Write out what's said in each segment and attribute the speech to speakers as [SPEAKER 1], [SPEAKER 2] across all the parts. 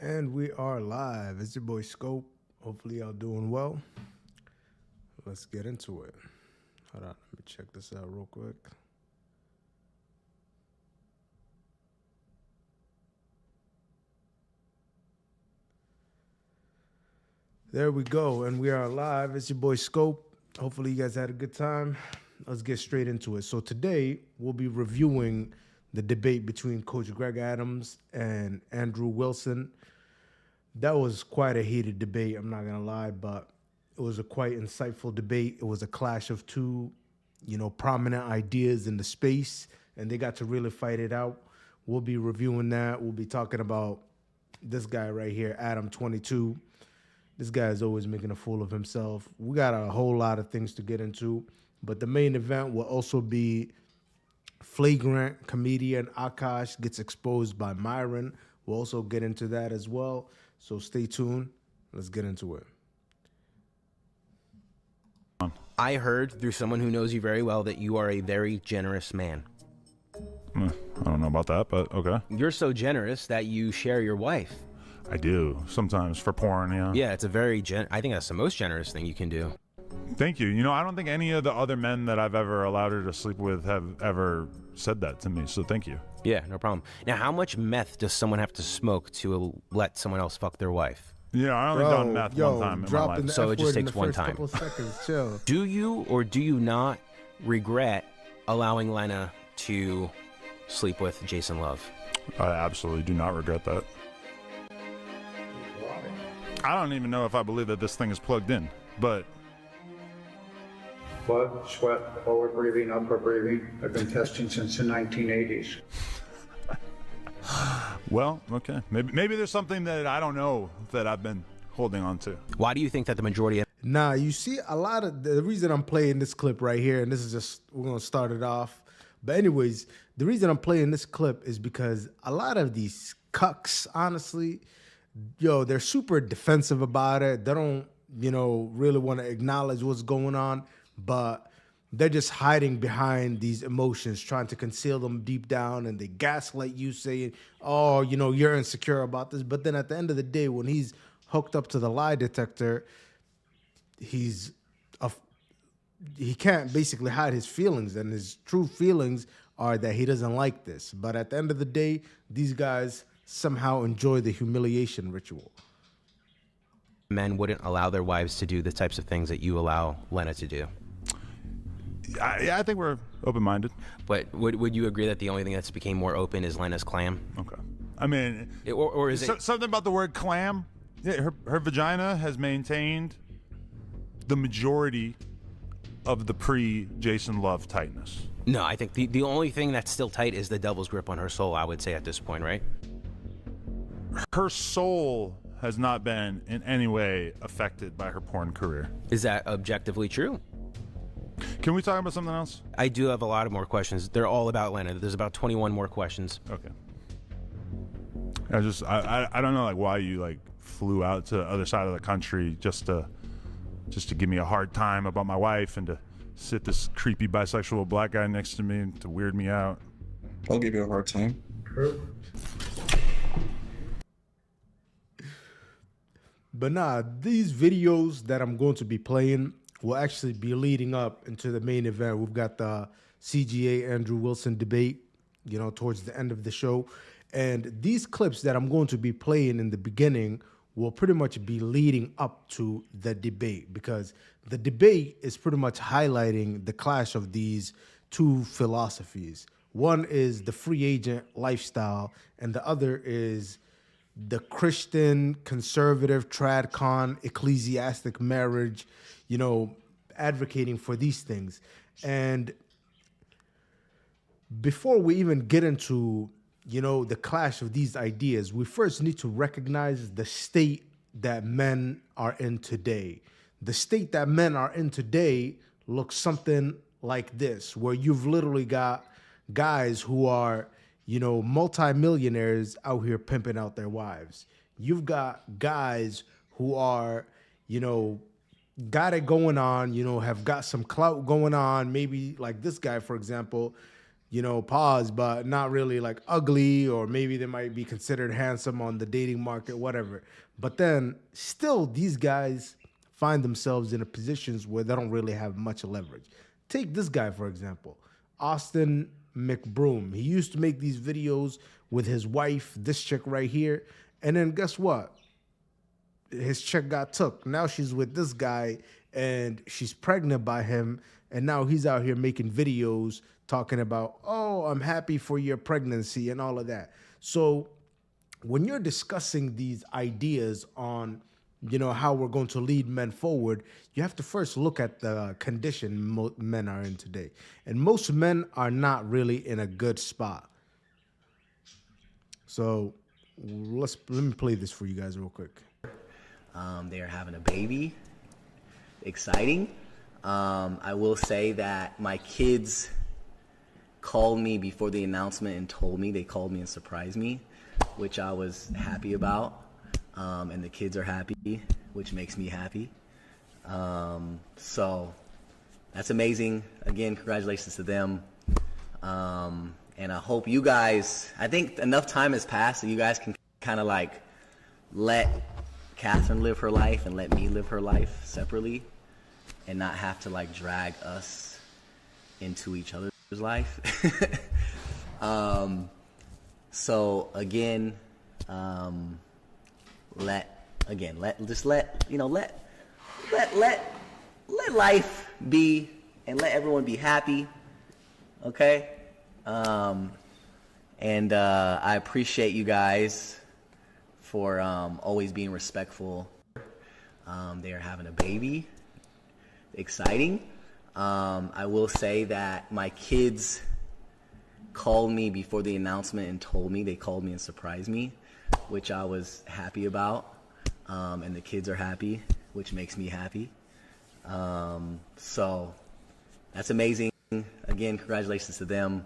[SPEAKER 1] And we are live. It's your boy Scope. Hopefully y'all doing well. Let's get into it. Hold on, let me check this out real quick. There we go, and we are live. It's your boy Scope. Hopefully you guys had a good time. Let's get straight into it. So today we'll be reviewing the debate between Coach Greg Adams and Andrew Wilson. That was quite a heated debate, I'm not gonna lie, but it was a quite insightful debate. It was a clash of two, prominent ideas in the space, and they got to really fight it out. We'll be reviewing that. We'll be talking about this guy right here, Adam 22. This guy is always making a fool of himself. We got a whole lot of things to get into, but the main event will also be Flagrant comedian Akaash gets exposed by Myron. We'll also get into that as well. So stay tuned. Let's get into it.
[SPEAKER 2] I heard through someone who knows you very well that you are a very generous man.
[SPEAKER 3] I don't know about that, but okay.
[SPEAKER 2] You're so generous that you share your wife.
[SPEAKER 3] I do. Sometimes for porn, yeah.
[SPEAKER 2] Yeah, it's a very I think that's the most generous thing you can do.
[SPEAKER 3] Thank you. I don't think any of the other men that I've ever allowed her to sleep with have ever said that to me, so thank you.
[SPEAKER 2] Yeah, no problem. Now, how much meth does someone have to smoke to let someone else fuck their wife?
[SPEAKER 3] Yeah, I only done meth one time in my life.
[SPEAKER 2] So it just takes one time.
[SPEAKER 1] Couple seconds, chill.
[SPEAKER 2] Do you or do you not regret allowing Lena to sleep with Jason Love?
[SPEAKER 3] I absolutely do not regret that. I don't even know if I believe that this thing is plugged in, but...
[SPEAKER 4] Blood, sweat, forward breathing, upper breathing. I've been testing since the 1980s.
[SPEAKER 3] Well, okay. Maybe there's something that I don't know that I've been holding on to.
[SPEAKER 2] Why do you think that the majority of...
[SPEAKER 1] Nah, you see, a lot of the reason I'm playing this clip right here, and this is just, we're going to start it off. But anyways, the reason I'm playing this clip is because a lot of these cucks, honestly, they're super defensive about it. They don't, really want to acknowledge what's going on, but they're just hiding behind these emotions, trying to conceal them deep down, and they gaslight you saying, oh, you're insecure about this. But then at the end of the day, when he's hooked up to the lie detector, he can't basically hide his feelings, and his true feelings are that he doesn't like this. But at the end of the day, these guys somehow enjoy the humiliation ritual.
[SPEAKER 2] Men wouldn't allow their wives to do the types of things that you allow Lena to do?
[SPEAKER 3] I think we're open-minded.
[SPEAKER 2] But would you agree that the only thing that's became more open is Lena's clam?
[SPEAKER 3] Okay. I mean...
[SPEAKER 2] Or is it...
[SPEAKER 3] Something about the word clam? Yeah, her vagina has maintained the majority of the pre-Jason Love tightness.
[SPEAKER 2] No, I think the only thing that's still tight is the devil's grip on her soul, I would say, at this point, right?
[SPEAKER 3] Her soul has not been in any way affected by her porn career.
[SPEAKER 2] Is that objectively true?
[SPEAKER 3] Can we talk about something else?
[SPEAKER 2] I do have a lot of more questions. They're all about Lena. There's about 21 more questions.
[SPEAKER 3] Okay. I don't know why you flew out to the other side of the country just to give me a hard time about my wife and to sit this creepy bisexual black guy next to me and to weird me out.
[SPEAKER 5] I'll give you a hard time.
[SPEAKER 4] True.
[SPEAKER 1] But nah, these videos that I'm going to be playing will actually be leading up into the main event. We've got the CGA Andrew Wilson debate, towards the end of the show. And these clips that I'm going to be playing in the beginning will pretty much be leading up to the debate, because the debate is pretty much highlighting the clash of these two philosophies. One is the free agent lifestyle, and the other is the Christian, conservative, tradcon, ecclesiastic marriage, advocating for these things. And before we even get into, the clash of these ideas, we first need to recognize the state that men are in today. The state that men are in today looks something like this, where you've literally got guys who are, multimillionaires out here pimping out their wives. You've got guys who are, got it going on, have got some clout going on. Maybe like this guy, for example, pause, but not really like ugly, or maybe they might be considered handsome on the dating market, whatever. But then still, these guys find themselves in positions where they don't really have much leverage. Take this guy, for example, Austin McBroom. He used to make these videos with his wife, this chick right here. And then guess what? His chick got took. Now she's with this guy and she's pregnant by him. And now he's out here making videos talking about, oh, I'm happy for your pregnancy and all of that. So when you're discussing these ideas on, how we're going to lead men forward, you have to first look at the condition men are in today. And most men are not really in a good spot. So let me play this for you guys real quick.
[SPEAKER 6] They are having a baby. Exciting. I will say that my kids called me before the announcement and told me. They called me and surprised me, which I was happy about. And the kids are happy, which makes me happy. So that's amazing. Again, congratulations to them. And I hope you guys, I think enough time has passed so you guys can kind of like let Catherine live her life and let me live her life separately and not have to like drag us into each other's life. So again, let life be and let everyone be happy. Okay. And I appreciate you guys for always being respectful. They are having a baby. Exciting. I will say that my kids called me before the announcement and told me. They called me and surprised me, which I was happy about. And the kids are happy, which makes me happy. So that's amazing. Again, congratulations to them.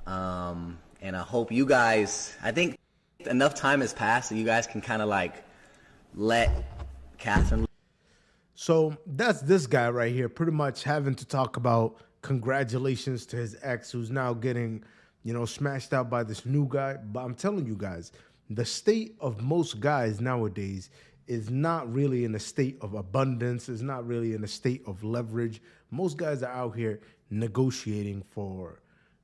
[SPEAKER 6] And I hope you guys, I think enough time has passed so you guys can kind of like let Catherine.
[SPEAKER 1] So that's this guy right here, pretty much having to talk about congratulations to his ex, who's now getting, smashed out by this new guy. But I'm telling you guys, the state of most guys nowadays is not really in a state of abundance, is not really in a state of leverage. Most guys are out here negotiating for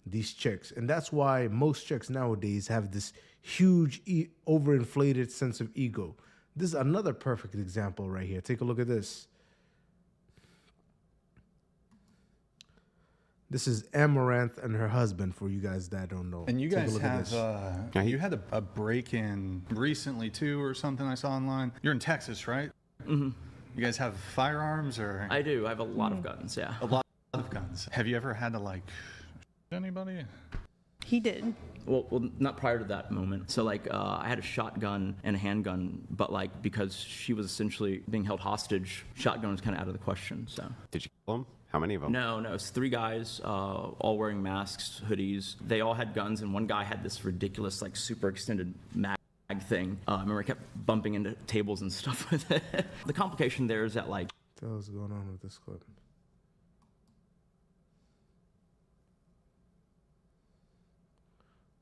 [SPEAKER 1] these chicks. And that's why most chicks nowadays have this huge overinflated sense of ego. This is another perfect example right here. Take a look at this. This is Amaranth and her husband, for you guys that don't know.
[SPEAKER 7] And you guys have, you had a break-in recently too or something I saw online. You're in Texas, right?
[SPEAKER 8] Mm-hmm.
[SPEAKER 7] You guys have firearms or?
[SPEAKER 8] I do. I have a lot of guns, yeah.
[SPEAKER 7] A lot of guns. Have you ever had to like shoot anybody?
[SPEAKER 9] He did.
[SPEAKER 8] Well, not prior to that moment. So, I had a shotgun and a handgun, but, because she was essentially being held hostage, shotgun was kind of out of the question, so.
[SPEAKER 10] Did you kill them? How many of them?
[SPEAKER 8] No, it's 3 guys, all wearing masks, hoodies. They all had guns, and one guy had this ridiculous, super extended mag thing. I remember I kept bumping into tables and stuff with it. The complication there is that,
[SPEAKER 1] What the hell is going on with this clip?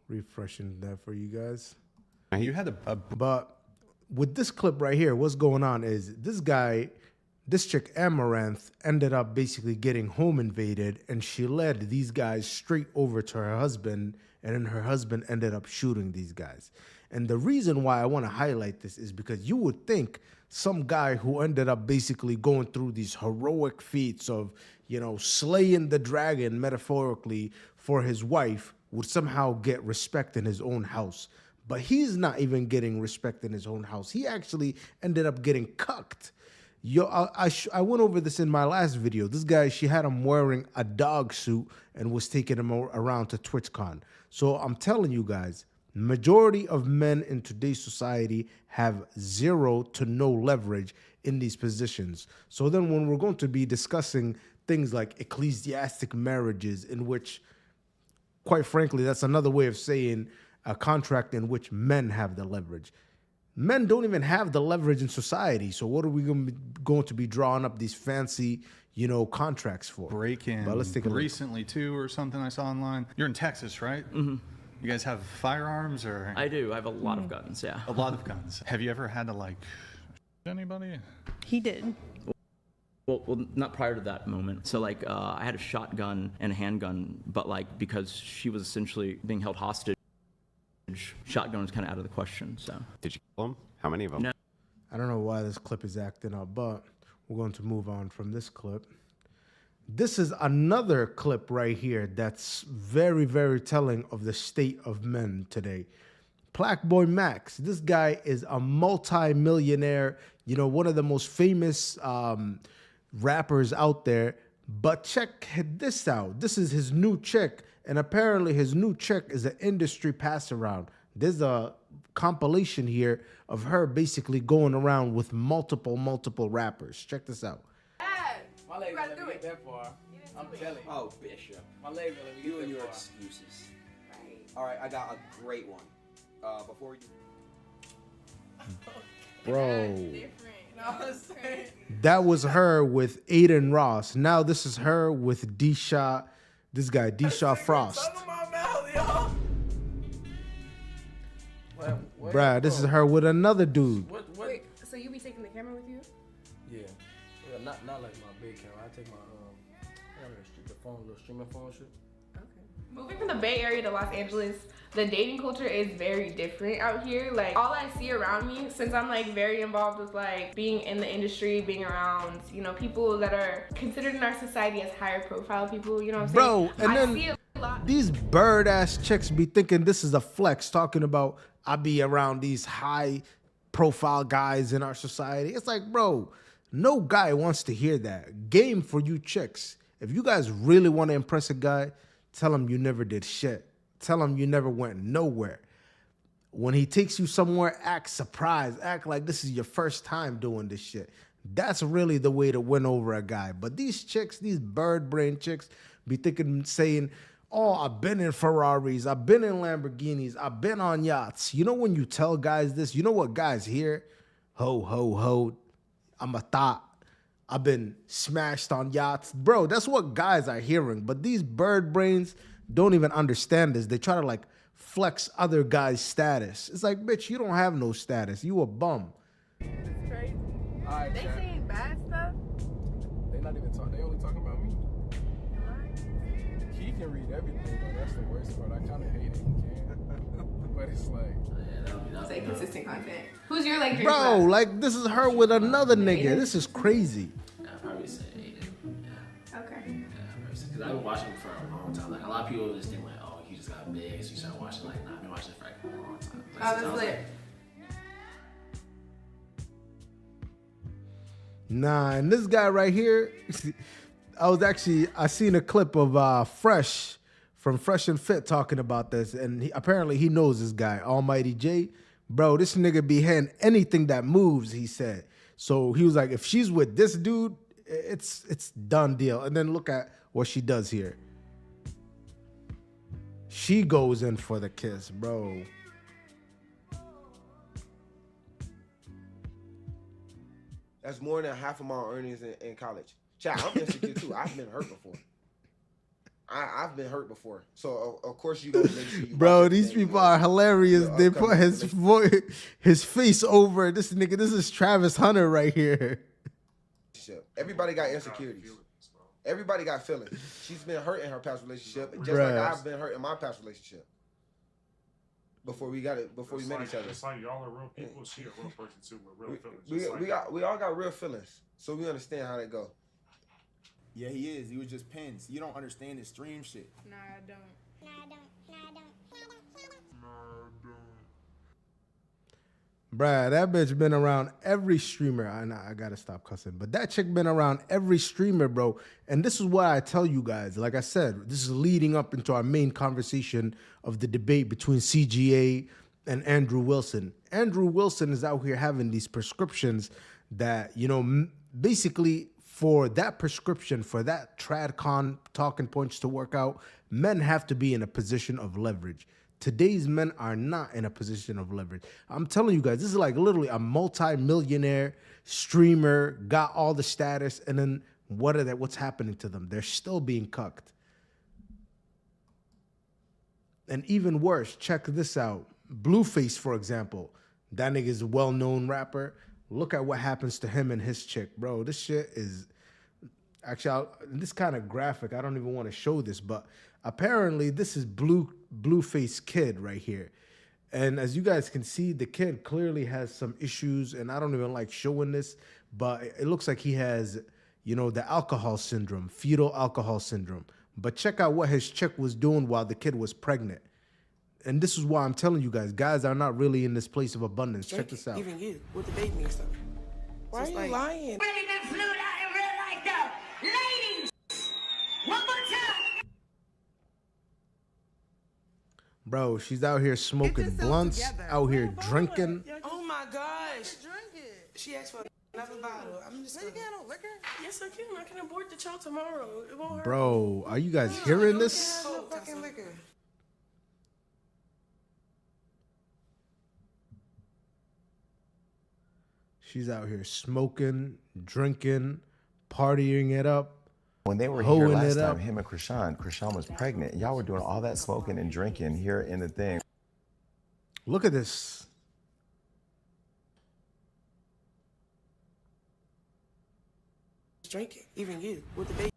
[SPEAKER 1] Refreshing that for you guys.
[SPEAKER 7] You had
[SPEAKER 1] But with this clip right here, what's going on is this chick Amaranth ended up basically getting home invaded, and she led these guys straight over to her husband, and then her husband ended up shooting these guys. And the reason why I want to highlight this is because you would think some guy who ended up basically going through these heroic feats of, slaying the dragon metaphorically for his wife would somehow get respect in his own house. But he's not even getting respect in his own house. He actually ended up getting cucked. I went over this in my last video. This guy, she had him wearing a dog suit and was taking him around to TwitchCon. So I'm telling you guys, majority of men in today's society have zero to no leverage in these positions. So then when we're going to be discussing things like ecclesiastic marriages, in which, quite frankly, that's another way of saying a contract in which men have the leverage. Men don't even have the leverage in society. So what are we going to be drawing up these fancy, contracts for?
[SPEAKER 7] Break-in
[SPEAKER 1] But let's take a look.
[SPEAKER 7] recently too, or something I saw online. You're in Texas, right?
[SPEAKER 8] Mm-hmm.
[SPEAKER 7] You guys have firearms, or?
[SPEAKER 8] I do. I have a lot of guns, yeah.
[SPEAKER 7] A lot of guns. Have you ever had to anybody?
[SPEAKER 9] He did.
[SPEAKER 8] Well, not prior to that moment. So, I had a shotgun and a handgun, but, because she was essentially being held hostage, shotgun was kind of out of the question, so.
[SPEAKER 10] Did you kill them? How many of them?
[SPEAKER 8] No.
[SPEAKER 1] I don't know why this clip is acting up, but we're going to move on from this clip. This is another clip right here that's very, very telling of the state of men today. Black Boy Max, this guy is a multi-millionaire, one of the most famous rappers out there. But check this out. This is his new chick, and apparently his new chick is an industry pass-around. There's a compilation here of her basically going around with multiple rappers. Check this out.
[SPEAKER 11] My leg let me get that far. I'm telling you.
[SPEAKER 12] Oh, Bishop.
[SPEAKER 11] My leg let me get
[SPEAKER 12] You and
[SPEAKER 11] that
[SPEAKER 12] your
[SPEAKER 11] far.
[SPEAKER 12] excuses. All right, I got a great one. Before you...
[SPEAKER 1] Bro,
[SPEAKER 11] I'm saying?
[SPEAKER 1] that was her with Aiden Ross. Now this is her with D-Shaw, this guy, D-Shaw Frost.
[SPEAKER 11] Tongue in my mouth, y'all.
[SPEAKER 1] Bruh, this is her with another dude.
[SPEAKER 11] What?
[SPEAKER 9] Wait, so you be taking the camera with you?
[SPEAKER 11] Yeah. Not like my big camera. I take my the phone, little streaming phone shit.
[SPEAKER 9] Moving from the Bay Area to Los Angeles, the dating culture is very different out here. All I see around me, since I'm very involved with being in the industry, being around, people that are considered in our society as higher profile people, you know what I'm saying?
[SPEAKER 1] Bro, and
[SPEAKER 9] I
[SPEAKER 1] then
[SPEAKER 9] see a lot.
[SPEAKER 1] these bird ass chicks be thinking this is a flex, talking about I be around these high profile guys in our society. It's bro, no guy wants to hear that. Game for you chicks. If you guys really want to impress a guy, tell him you never did shit. Tell him you never went nowhere. When he takes you somewhere, act surprised. Act like this is your first time doing this shit. That's really the way to win over a guy. But these chicks, these bird brain chicks, be saying, oh, I've been in Ferraris, I've been in Lamborghinis, I've been on yachts. You know when you tell guys this, you know what guys hear? Ho, ho, ho, I'm a thought. I've been smashed on yachts. Bro, that's what guys are hearing. But these bird brains don't even understand this. They try to flex other guys' status. It's bitch, you don't have no status. You a bum.
[SPEAKER 9] It's crazy.
[SPEAKER 11] Alright,
[SPEAKER 9] They
[SPEAKER 11] Jack.
[SPEAKER 9] saying bad stuff.
[SPEAKER 11] They not even talking. They only talking about me. He can read everything, though. That's the worst part. I kind of hate it. He can. But it's
[SPEAKER 9] Say consistent content. Who's your dream
[SPEAKER 1] Bro,
[SPEAKER 9] class?
[SPEAKER 1] this is her with another nigga. This is crazy.
[SPEAKER 12] I'd probably say Aiden. Yeah.
[SPEAKER 9] Okay.
[SPEAKER 12] Because I've been watching for a long time. A lot of people just think oh, he just got big, so you start watching. Nah, I've been watching for a long time.
[SPEAKER 9] Oh, that's lit.
[SPEAKER 1] Nah, and this guy right here, I seen a clip of Fresh from Fresh and Fit talking about this, and apparently he knows this guy, Almighty J. Bro, this nigga be hitting anything that moves, he said. So he was like, if she's with this dude, it's done deal. And then look at what she does here. She goes in for the kiss, bro.
[SPEAKER 13] That's more than half of my earnings in college. Chat, I'm insecure too. I've been hurt before. I've been hurt before. So of course you gonna make sure you
[SPEAKER 1] Bro, these people are hilarious. They put his face over this nigga. This is Travis Hunter right here.
[SPEAKER 13] Everybody got insecurities. Everybody got feelings. She's been hurt in her past relationship, just
[SPEAKER 1] Bruh.
[SPEAKER 13] like I've been hurt in my past relationship. Before we met each other.
[SPEAKER 3] It's like y'all are real people. She a real person too with real feelings.
[SPEAKER 13] We all got real feelings, so we understand how that go.
[SPEAKER 14] Yeah, he is. He was just pins. You don't understand his stream shit.
[SPEAKER 9] Nah, I don't.
[SPEAKER 1] Bruh, that bitch been around every streamer. I gotta stop cussing. But that chick been around every streamer, bro. And this is what I tell you guys. Like I said, this is leading up into our main conversation of the debate between CGA and Andrew Wilson. Andrew Wilson is out here having these prescriptions that, basically for that prescription, for that TradCon talking points to work out, men have to be in a position of leverage. Today's men are not in a position of leverage. I'm telling you guys, this is like literally a multi-millionaire streamer, got all the status, and then what's happening to them? They're still being cucked. And even worse, check this out. Blueface, for example, that nigga is a well-known rapper. Look at what happens to him and his chick, bro. This shit is actually this kind of graphic. I don't even want to show this, but apparently this is Blueface kid right here. And as you guys can see, the kid clearly has some issues, and I don't even like showing this, but it looks like he has, you know, the alcohol syndrome, fetal alcohol syndrome. But check out what his chick was doing while the kid was pregnant. And this is why I'm telling you guys are not really in this place of abundance. Check this out.
[SPEAKER 15] Even you, with the baby and stuff. Why are you lying?
[SPEAKER 16] Really been flued out in real life though. Ladies, one more time.
[SPEAKER 1] Bro, she's out here smoking blunts, out here drinking.
[SPEAKER 15] Oh my gosh. Drink it. She asked for another bottle. I'm just gonna... You can't no liquor? Yes, I can. I can abort the child tomorrow. It won't hurt.
[SPEAKER 1] Bro, are you guys hearing this?
[SPEAKER 15] No fucking liquor.
[SPEAKER 1] She's out here smoking, drinking, partying it up.
[SPEAKER 17] When they were here last time, him and Krishan was pregnant. Y'all were doing all that smoking and drinking here in the thing.
[SPEAKER 1] Look at this.
[SPEAKER 15] Drink it. Even you, with the baby.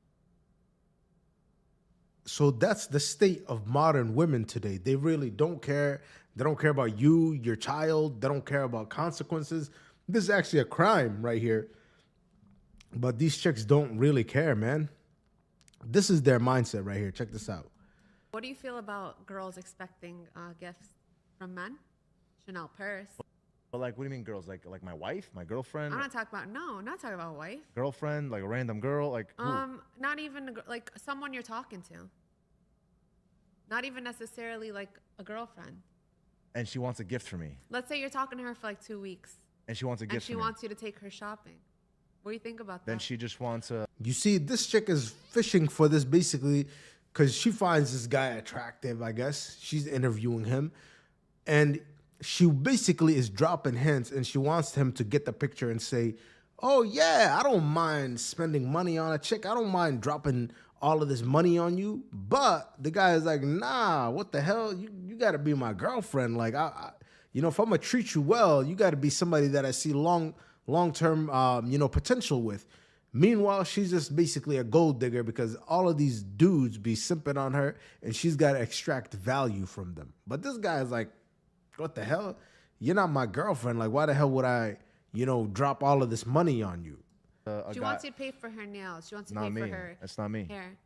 [SPEAKER 1] So that's the state of modern women today. They really don't care. They don't care about you, your child. They don't care about consequences. This is actually a crime right here. But these chicks don't really care, man. This is their mindset right here. Check this out.
[SPEAKER 18] What do you feel about girls expecting gifts from men? Chanel purse.
[SPEAKER 19] But like, what do you mean girls? Like my wife, my girlfriend?
[SPEAKER 18] I'm not talking about, no, I'm not talking about wife.
[SPEAKER 19] Girlfriend, like a random girl, like who?
[SPEAKER 18] Not even like someone you're talking to. Not even necessarily like a girlfriend.
[SPEAKER 19] And she wants a gift for me.
[SPEAKER 18] Let's say you're talking to her for like 2 weeks.
[SPEAKER 19] And she wants a gift
[SPEAKER 18] and she
[SPEAKER 19] for me.
[SPEAKER 18] wants you to take her shopping. What do you think about that?
[SPEAKER 19] Then she just wants a...
[SPEAKER 1] You see, this chick is fishing for this basically because she finds this guy attractive, I guess. She's interviewing him. And she basically is dropping hints, and she wants him to get the picture and say, oh, yeah, I don't mind spending money on a chick. I don't mind dropping all of this money on you. But the guy is like, nah, what the hell? You got to be my girlfriend. Like, you know, if I'm going to treat you well, you got to be somebody that I see long-term, you know, potential with. Meanwhile, she's just basically a gold digger because all of these dudes be simping on her, and she's got to extract value from them. But this guy is like, what the hell? You're not my girlfriend. Like, why the hell would I, you know, drop all of this money on you?
[SPEAKER 18] She wants you to pay for her nails. She wants you to pay for her
[SPEAKER 19] That's not me.
[SPEAKER 18] hair.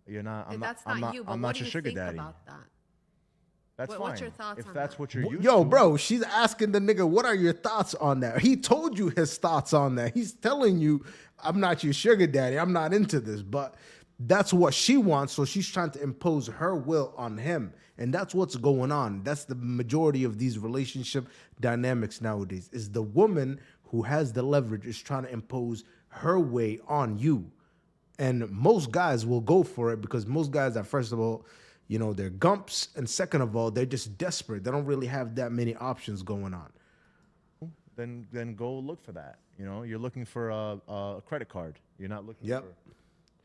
[SPEAKER 19] You're not.
[SPEAKER 18] That's not you. But
[SPEAKER 19] I'm
[SPEAKER 18] what
[SPEAKER 19] not
[SPEAKER 18] do
[SPEAKER 19] your
[SPEAKER 18] you
[SPEAKER 19] sugar
[SPEAKER 18] think
[SPEAKER 19] daddy.
[SPEAKER 18] about that?
[SPEAKER 19] That's fine.
[SPEAKER 18] What's your thoughts
[SPEAKER 19] if
[SPEAKER 18] on
[SPEAKER 19] that's
[SPEAKER 18] that?
[SPEAKER 19] what you're used
[SPEAKER 1] Yo,
[SPEAKER 19] to.
[SPEAKER 1] bro, she's asking the nigga, what are your thoughts on that? He told you his thoughts on that. He's telling you, I'm not your sugar daddy. I'm not into this. But that's what she wants. So she's trying to impose her will on him. And that's what's going on. That's the majority of these relationship dynamics nowadays, is the woman who has the leverage is trying to impose her way on you. And most guys will go for it because most guys are, first of all, you know, they're gumps. And second of all, they're just desperate. They don't really have that many options going on.
[SPEAKER 19] Then go look for that. You know, you're looking for a credit card. You're not looking for...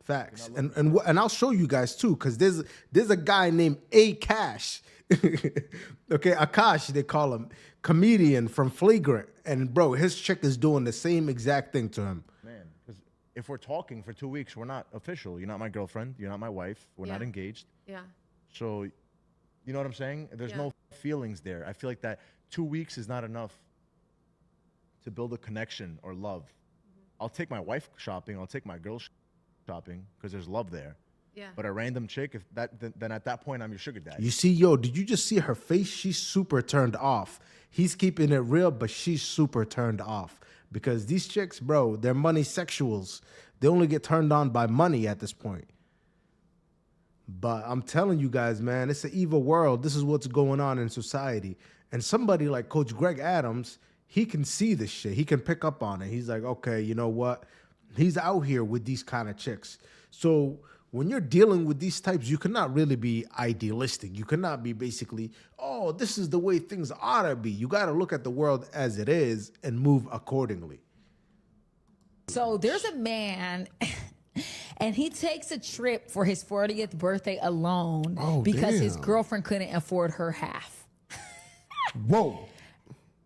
[SPEAKER 1] Facts. And I'll show you guys too, because there's a guy named Akaash. Okay, Akaash, they call him, comedian from Flagrant. And bro, his chick is doing the same exact thing to him.
[SPEAKER 19] Man, because if we're talking for 2 weeks, we're not official. You're not my girlfriend. You're not my wife. We're not engaged.
[SPEAKER 18] Yeah.
[SPEAKER 19] So, you know what I'm saying? There's no feelings there. I feel like that 2 weeks is not enough to build a connection or love. I'll take my wife shopping. I'll take my girl shopping because there's love there.
[SPEAKER 18] Yeah.
[SPEAKER 19] But a random chick, then at that point, I'm your sugar daddy.
[SPEAKER 1] You see, yo, did you just see her face? She's super turned off. He's keeping it real, but she's super turned off. Because these chicks, bro, they're money sexuals. They only get turned on by money at this point. But I'm telling you guys, man, it's an evil world. This is what's going on in society. And somebody like Coach Greg Adams, he can see this shit. He can pick up on it. He's like, okay, you know what? He's out here with these kind of chicks. So when you're dealing with these types, you cannot really be idealistic. You cannot be basically, oh, this is the way things ought to be. You got to look at the world as it is and move accordingly.
[SPEAKER 20] So there's a man, and he takes a trip for his 40th birthday alone because his girlfriend couldn't afford her half.
[SPEAKER 21] Whoa.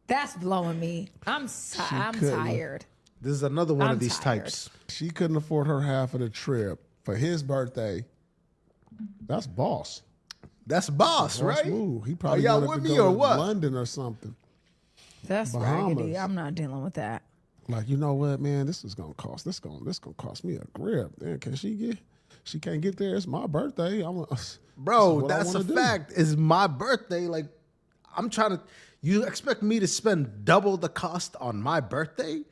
[SPEAKER 20] That's blowing me. I'm tired.
[SPEAKER 1] This is another one
[SPEAKER 20] I'm
[SPEAKER 1] of these
[SPEAKER 20] tired.
[SPEAKER 1] types.
[SPEAKER 21] She couldn't afford her half of the trip for his birthday. That's boss.
[SPEAKER 1] That's boss, right?
[SPEAKER 21] Move. He probably
[SPEAKER 1] y'all
[SPEAKER 21] wanted
[SPEAKER 1] with
[SPEAKER 21] to
[SPEAKER 1] me
[SPEAKER 21] go
[SPEAKER 1] or
[SPEAKER 21] to
[SPEAKER 1] what?
[SPEAKER 21] London or something.
[SPEAKER 20] That's
[SPEAKER 21] Bahamas.
[SPEAKER 20] raggedy. I'm not dealing with that.
[SPEAKER 21] Like, you know what, man? This is gonna cost. This gonna cost me a grip. Man, can she get? She can't get there. It's my birthday.
[SPEAKER 1] Bro, that's a fact. It's my birthday. Like, I'm trying to. You expect me to spend double the cost on my birthday?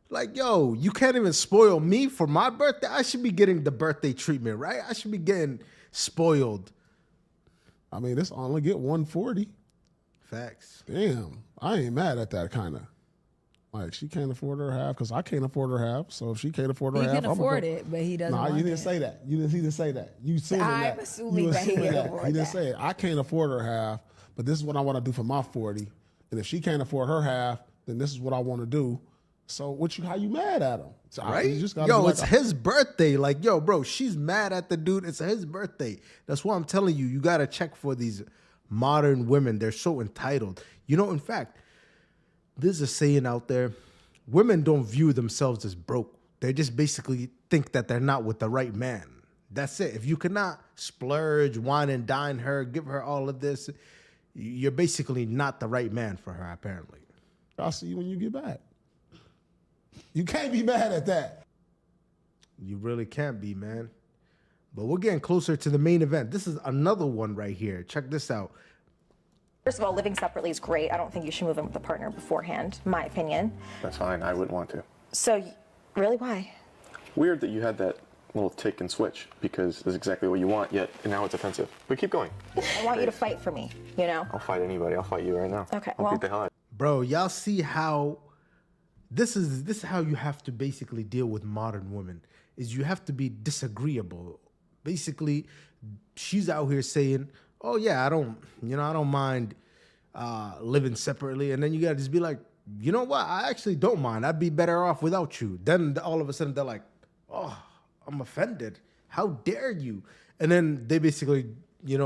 [SPEAKER 1] Like, yo, you can't even spoil me for my birthday. I should be getting the birthday treatment, right? I should be getting spoiled.
[SPEAKER 21] I mean, this only get 140.
[SPEAKER 1] Facts.
[SPEAKER 21] Damn, I ain't mad at that kind of. Like, she can't afford her half because I can't afford her half. So if she can't afford her
[SPEAKER 20] He
[SPEAKER 21] half,
[SPEAKER 20] can afford it, but he doesn't.
[SPEAKER 21] Nah,
[SPEAKER 20] want
[SPEAKER 21] you didn't
[SPEAKER 20] it.
[SPEAKER 21] say that. You didn't say that. You assuming
[SPEAKER 20] I'm
[SPEAKER 21] that.
[SPEAKER 20] assuming
[SPEAKER 21] You
[SPEAKER 20] that he
[SPEAKER 21] assuming
[SPEAKER 20] can
[SPEAKER 21] that.
[SPEAKER 20] afford
[SPEAKER 21] He didn't
[SPEAKER 20] that.
[SPEAKER 21] say it. I can't afford her half, but this is what I want to do for my 40. And if she can't afford her half, then this is what I want to do. So how you mad at him? So
[SPEAKER 1] Right?
[SPEAKER 21] You just gotta
[SPEAKER 1] Yo,
[SPEAKER 21] be like,
[SPEAKER 1] it's his birthday. Like, yo, bro, she's mad at the dude. It's his birthday. That's why I'm telling you, you got to check for these modern women. They're so entitled. You know, in fact, there's a saying out there. Women don't view themselves as broke. They just basically think that they're not with the right man. That's it. If you cannot splurge, wine and dine her, give her all of this, you're basically not the right man for her, apparently.
[SPEAKER 21] I'll see you when you get back. You can't be mad at that.
[SPEAKER 1] You really can't be, man. But we're getting closer to the main event. This is another one right here. Check this out.
[SPEAKER 22] First of all, living separately is great. I don't think you should move in with a partner beforehand, my opinion.
[SPEAKER 5] That's fine. I wouldn't want to.
[SPEAKER 22] So, really, why?
[SPEAKER 5] Weird that you had that little tick and switch because that's exactly what you want, yet and now it's offensive. But keep going.
[SPEAKER 22] I want you to fight for me, you know?
[SPEAKER 5] I'll fight anybody. I'll fight you right now.
[SPEAKER 22] Okay,
[SPEAKER 5] I'll
[SPEAKER 22] well-
[SPEAKER 5] beat the hell out of you.
[SPEAKER 1] Bro, y'all see how this is how you have to basically deal with modern women is you have to be disagreeable. Basically, she's out here saying, "Oh yeah, I don't mind living separately," and then you gotta just be like, "You know what? I actually don't mind. I'd be better off without you." Then all of a sudden they're like, "Oh, I'm offended. How dare you?" And then they basically,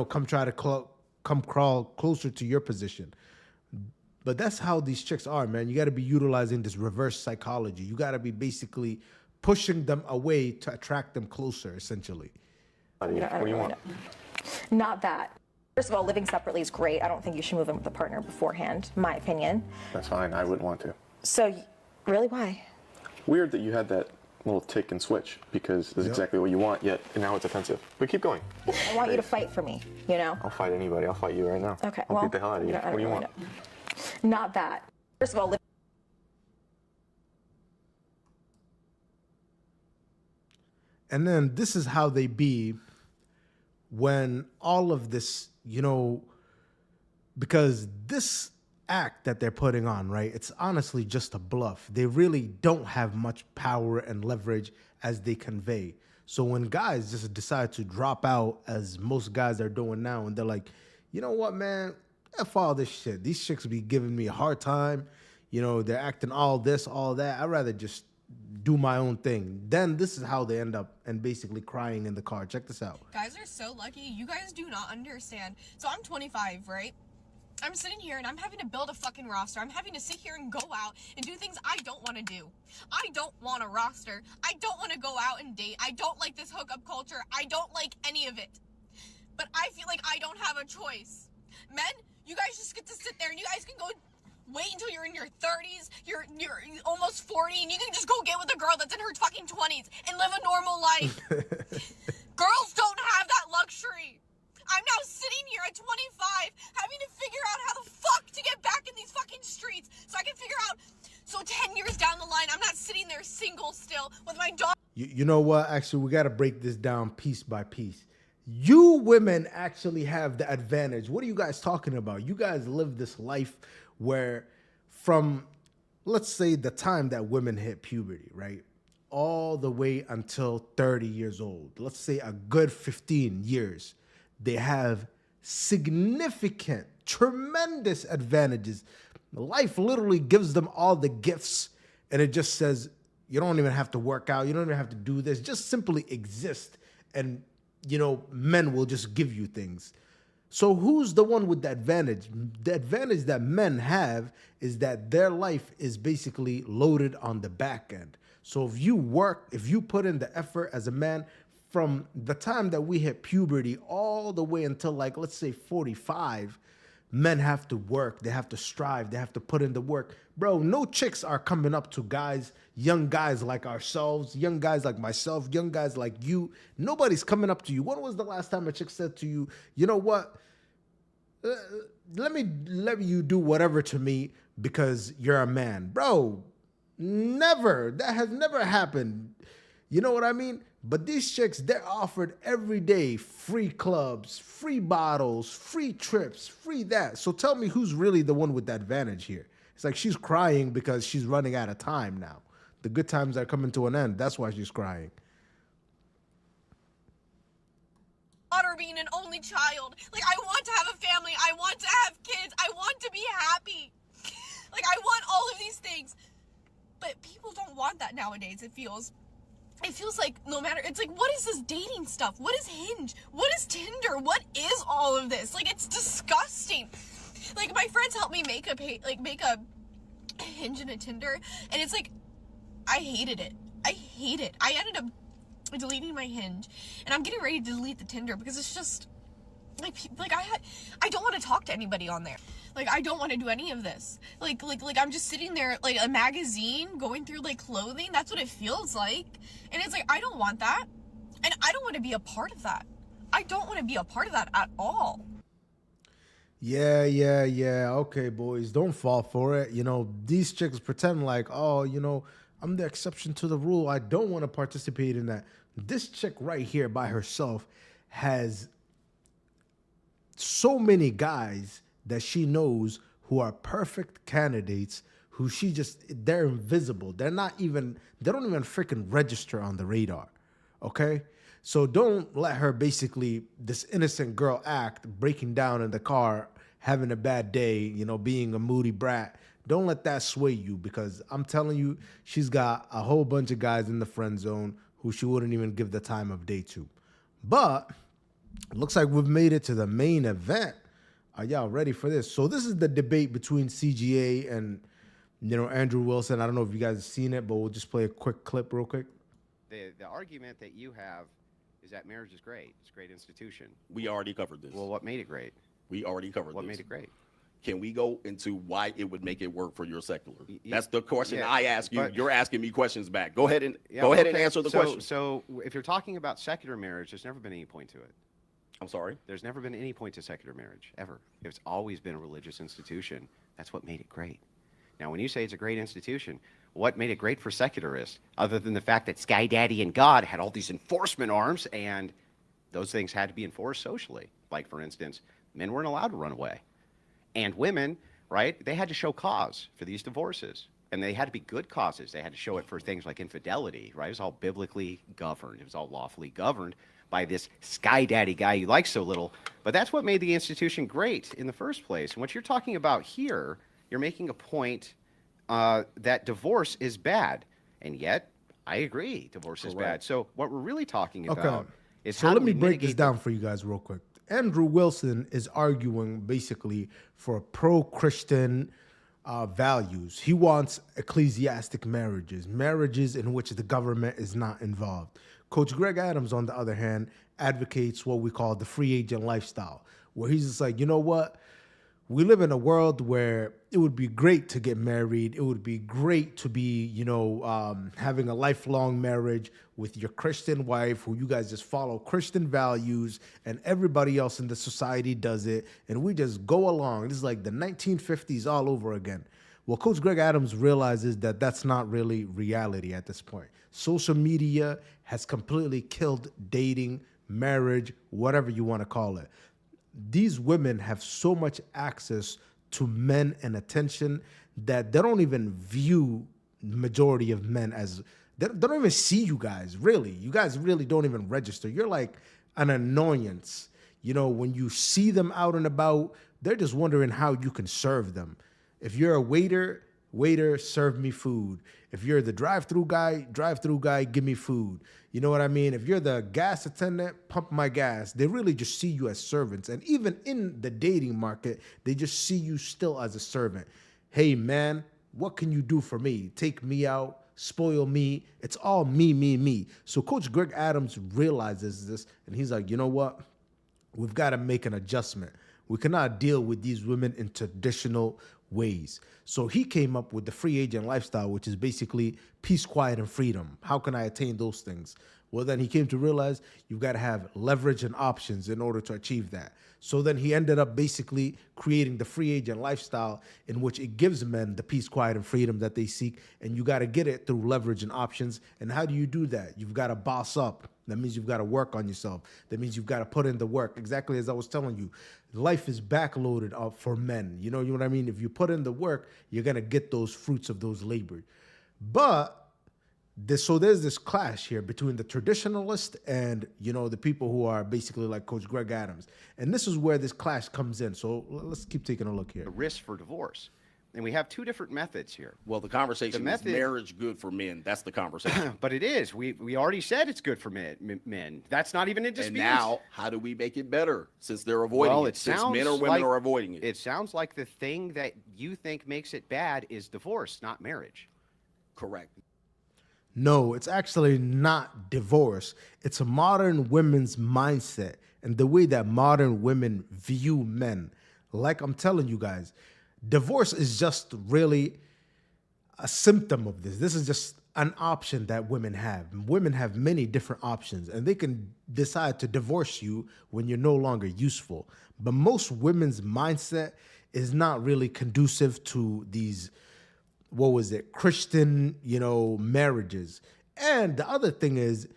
[SPEAKER 1] come try to come crawl closer to your position. But that's how these chicks are, man. You got to be utilizing this reverse psychology. You got to be basically pushing them away to attract them closer, essentially.
[SPEAKER 5] What do you want?
[SPEAKER 22] Not that. First of all, living separately is great. I don't think you should move in with a partner beforehand, my opinion.
[SPEAKER 5] That's fine. I wouldn't want to.
[SPEAKER 22] So, really, why?
[SPEAKER 5] Weird that you had that little tick and switch because that's exactly what you want, yet and now it's offensive. But keep going.
[SPEAKER 22] I want you to fight for me, you know?
[SPEAKER 5] I'll fight anybody. I'll fight you right now.
[SPEAKER 22] Okay,
[SPEAKER 5] I'll
[SPEAKER 22] well,
[SPEAKER 5] beat the hell out of you. What do you want?
[SPEAKER 22] Not that. First of all,
[SPEAKER 1] And then this is how they be when all of this, because this act that they're putting on, right? It's honestly just a bluff. They really don't have much power and leverage as they convey. So when guys just decide to drop out, as most guys are doing now, and they're like, you know what, man? F all this shit. These chicks be giving me a hard time. They're acting all this, all that. I'd rather just do my own thing. Then this is how they end up and basically crying in the car. Check this out.
[SPEAKER 23] Guys are so lucky. You guys do not understand. So I'm 25, right? I'm sitting here and I'm having to build a fucking roster. I'm having to sit here and go out and do things I don't want to do. I don't want a roster. I don't want to go out and date. I don't like this hookup culture. I don't like any of it. But I feel like I don't have a choice. Men, you guys just get to sit there and you guys can go wait until you're in your 30s, you're almost 40, and you can just go get with a girl that's in her fucking 20s and live a normal life. Girls don't have that luxury. I'm now sitting here at 25 having to figure out how the fuck to get back in these fucking streets so I can figure out, so 10 years down the line, I'm not sitting there single still with my dog.
[SPEAKER 1] You know what? Actually, we got to break this down piece by piece. You women actually have the advantage. What are you guys talking about? You guys live this life where from, let's say, the time that women hit puberty, right? all the way until 30 years old, let's say a good 15 years, they have significant, tremendous advantages. Life literally gives them all the gifts, and it just says, you don't even have to work out. You don't even have to do this. Just simply exist, and, men will just give you things. So who's the one with the advantage? The advantage that men have is that their life is basically loaded on the back end. So if you work, if you put in the effort as a man, from the time that we hit puberty all the way until, like, let's say 45, men have to work, they have to strive, they have to put in the work. Bro, no chicks are coming up to guys, young guys like ourselves, young guys like myself, young guys like you. Nobody's coming up to you. When was the last time a chick said to you, you know what? Let me let you do whatever to me because you're a man. Bro, never. That has never happened. You know what I mean? But these chicks, they're offered every day free clubs, free bottles, free trips, free that. So tell me who's really the one with the advantage here. It's like she's crying because she's running out of time now. The good times are coming to an end. That's why she's crying.
[SPEAKER 23] Daughter being an only child. Like, I want to have a family. I want to have kids. I want to be happy. Like, I want all of these things. But people don't want that nowadays, it feels. It feels like no matter, it's like, what is this dating stuff? What is Hinge? What is Tinder? What is all of this? Like, it's disgusting. Like, my friends helped me make a Hinge and a Tinder, and it's like, I hated it. I hate it. I ended up deleting my Hinge, and I'm getting ready to delete the Tinder because it's just like I don't want to talk to anybody on there. Like, I don't want to do any of this. Like I'm just sitting there like a magazine going through like clothing. That's what it feels like. And it's like, I don't want that. And I don't want to be a part of that. I don't want to be a part of that at all.
[SPEAKER 1] Yeah. Okay, boys, don't fall for it. These chicks pretend like, oh, I'm the exception to the rule. I don't want to participate in that. This chick right here by herself has so many guys that she knows who are perfect candidates, who they're invisible. They don't even freaking register on the radar. Okay? So don't let her basically, this innocent girl act, breaking down in the car, having a bad day, being a moody brat. Don't let that sway you, because I'm telling you, she's got a whole bunch of guys in the friend zone who she wouldn't even give the time of day to. But it looks like we've made it to the main event. Are y'all ready for this? So this is the debate between CGA and, Andrew Wilson. I don't know if you guys have seen it, but we'll just play a quick clip real quick.
[SPEAKER 10] The argument that you have is that marriage is great. It's a great institution.
[SPEAKER 2] We already covered this.
[SPEAKER 10] Well, what made it great?
[SPEAKER 2] We already covered this.
[SPEAKER 10] What made it great?
[SPEAKER 2] Can we go into why it would make it work for your secular? That's the question I ask you. You're asking me questions back. Go ahead and and answer the question.
[SPEAKER 10] So if you're talking about secular marriage, there's never been any point to it.
[SPEAKER 2] I'm sorry?
[SPEAKER 10] There's never been any point to secular marriage, ever. It's always been a religious institution. That's what made it great. Now, when you say it's a great institution, what made it great for secularists, other than the fact that Sky Daddy and God had all these enforcement arms, and those things had to be enforced socially? Like, for instance, men weren't allowed to run away. And women, right, they had to show cause for these divorces. And they had to be good causes. They had to show it for things like infidelity, right? It was all biblically governed. It was all lawfully governed by this Sky Daddy guy you like so little. But that's what made the institution great in the first place. And what you're talking about here, you're making a point that divorce is bad. And yet, I agree, divorce is bad. So what we're really talking about is how
[SPEAKER 1] let me break this down for you guys real quick. Andrew Wilson is arguing basically for pro-Christian values. He wants ecclesiastic marriages in which the government is not involved. Coach Greg Adams, on the other hand, advocates what we call the free agent lifestyle, where he's just like, you know what? We live in a world where it would be great to get married. It would be great to be, having a lifelong marriage with your Christian wife, who you guys just follow Christian values, and everybody else in the society does it, and we just go along. This is like the 1950s all over again. Well, Coach Greg Adams realizes that that's not really reality at this point. Social media has completely killed dating, marriage, whatever you want to call it. These women have so much access to men and attention that they don't even view the majority of men as they don't even see you guys, really. You guys really don't even register. You're like an annoyance. You know, when you see them out and about, they're just wondering how you can serve them. If you're a waiter, serve me food. If you're the drive-through guy, give me food. You know what I mean? If you're the gas attendant, pump my gas. They really just see you as servants. And even in the dating market, they just see you still as a servant. Hey, man, what can you do for me? Take me out, spoil me. It's all me, me, me. So Coach Greg Adams realizes this, and he's like, you know what? We've got to make an adjustment. We cannot deal with these women in traditional ways. So he came up with the free agent lifestyle, which is basically peace, quiet, and freedom. How can I attain those things? Well, then he came to realize you've got to have leverage and options in order to achieve that. So then he ended up basically creating the free agent lifestyle in which it gives men the peace, quiet, and freedom that they seek. And you got to get it through leverage and options. And how do you do that? You've got to boss up. That means you've got to work on yourself. That means you've got to put in the work. Exactly as I was telling you, life is backloaded for men. You know what I mean? If you put in the work, you're going to get those fruits of those labor. But so there's this clash here between the traditionalist and, you know, the people who are basically like Coach Greg Adams. And this is where this clash comes in. So let's keep taking a look here.
[SPEAKER 10] The risk for divorce. And we have two different methods here.
[SPEAKER 2] Well, the conversation is marriage good for men. That's the conversation.
[SPEAKER 10] But it is. We already said it's good for men. That's not even in dispute.
[SPEAKER 2] And now, how do we make it better since they're avoiding it? Since men or women are avoiding it.
[SPEAKER 10] It sounds like the thing that you think makes it bad is divorce, not marriage.
[SPEAKER 2] Correct.
[SPEAKER 1] No, it's actually not divorce. It's a modern women's mindset and the way that modern women view men. Like I'm telling you guys, divorce is just really a symptom of this. This is just an option that women have. Women have many different options, and they can decide to divorce you when you're no longer useful. But most women's mindset is not really conducive to these, Christian, marriages. And the other thing is,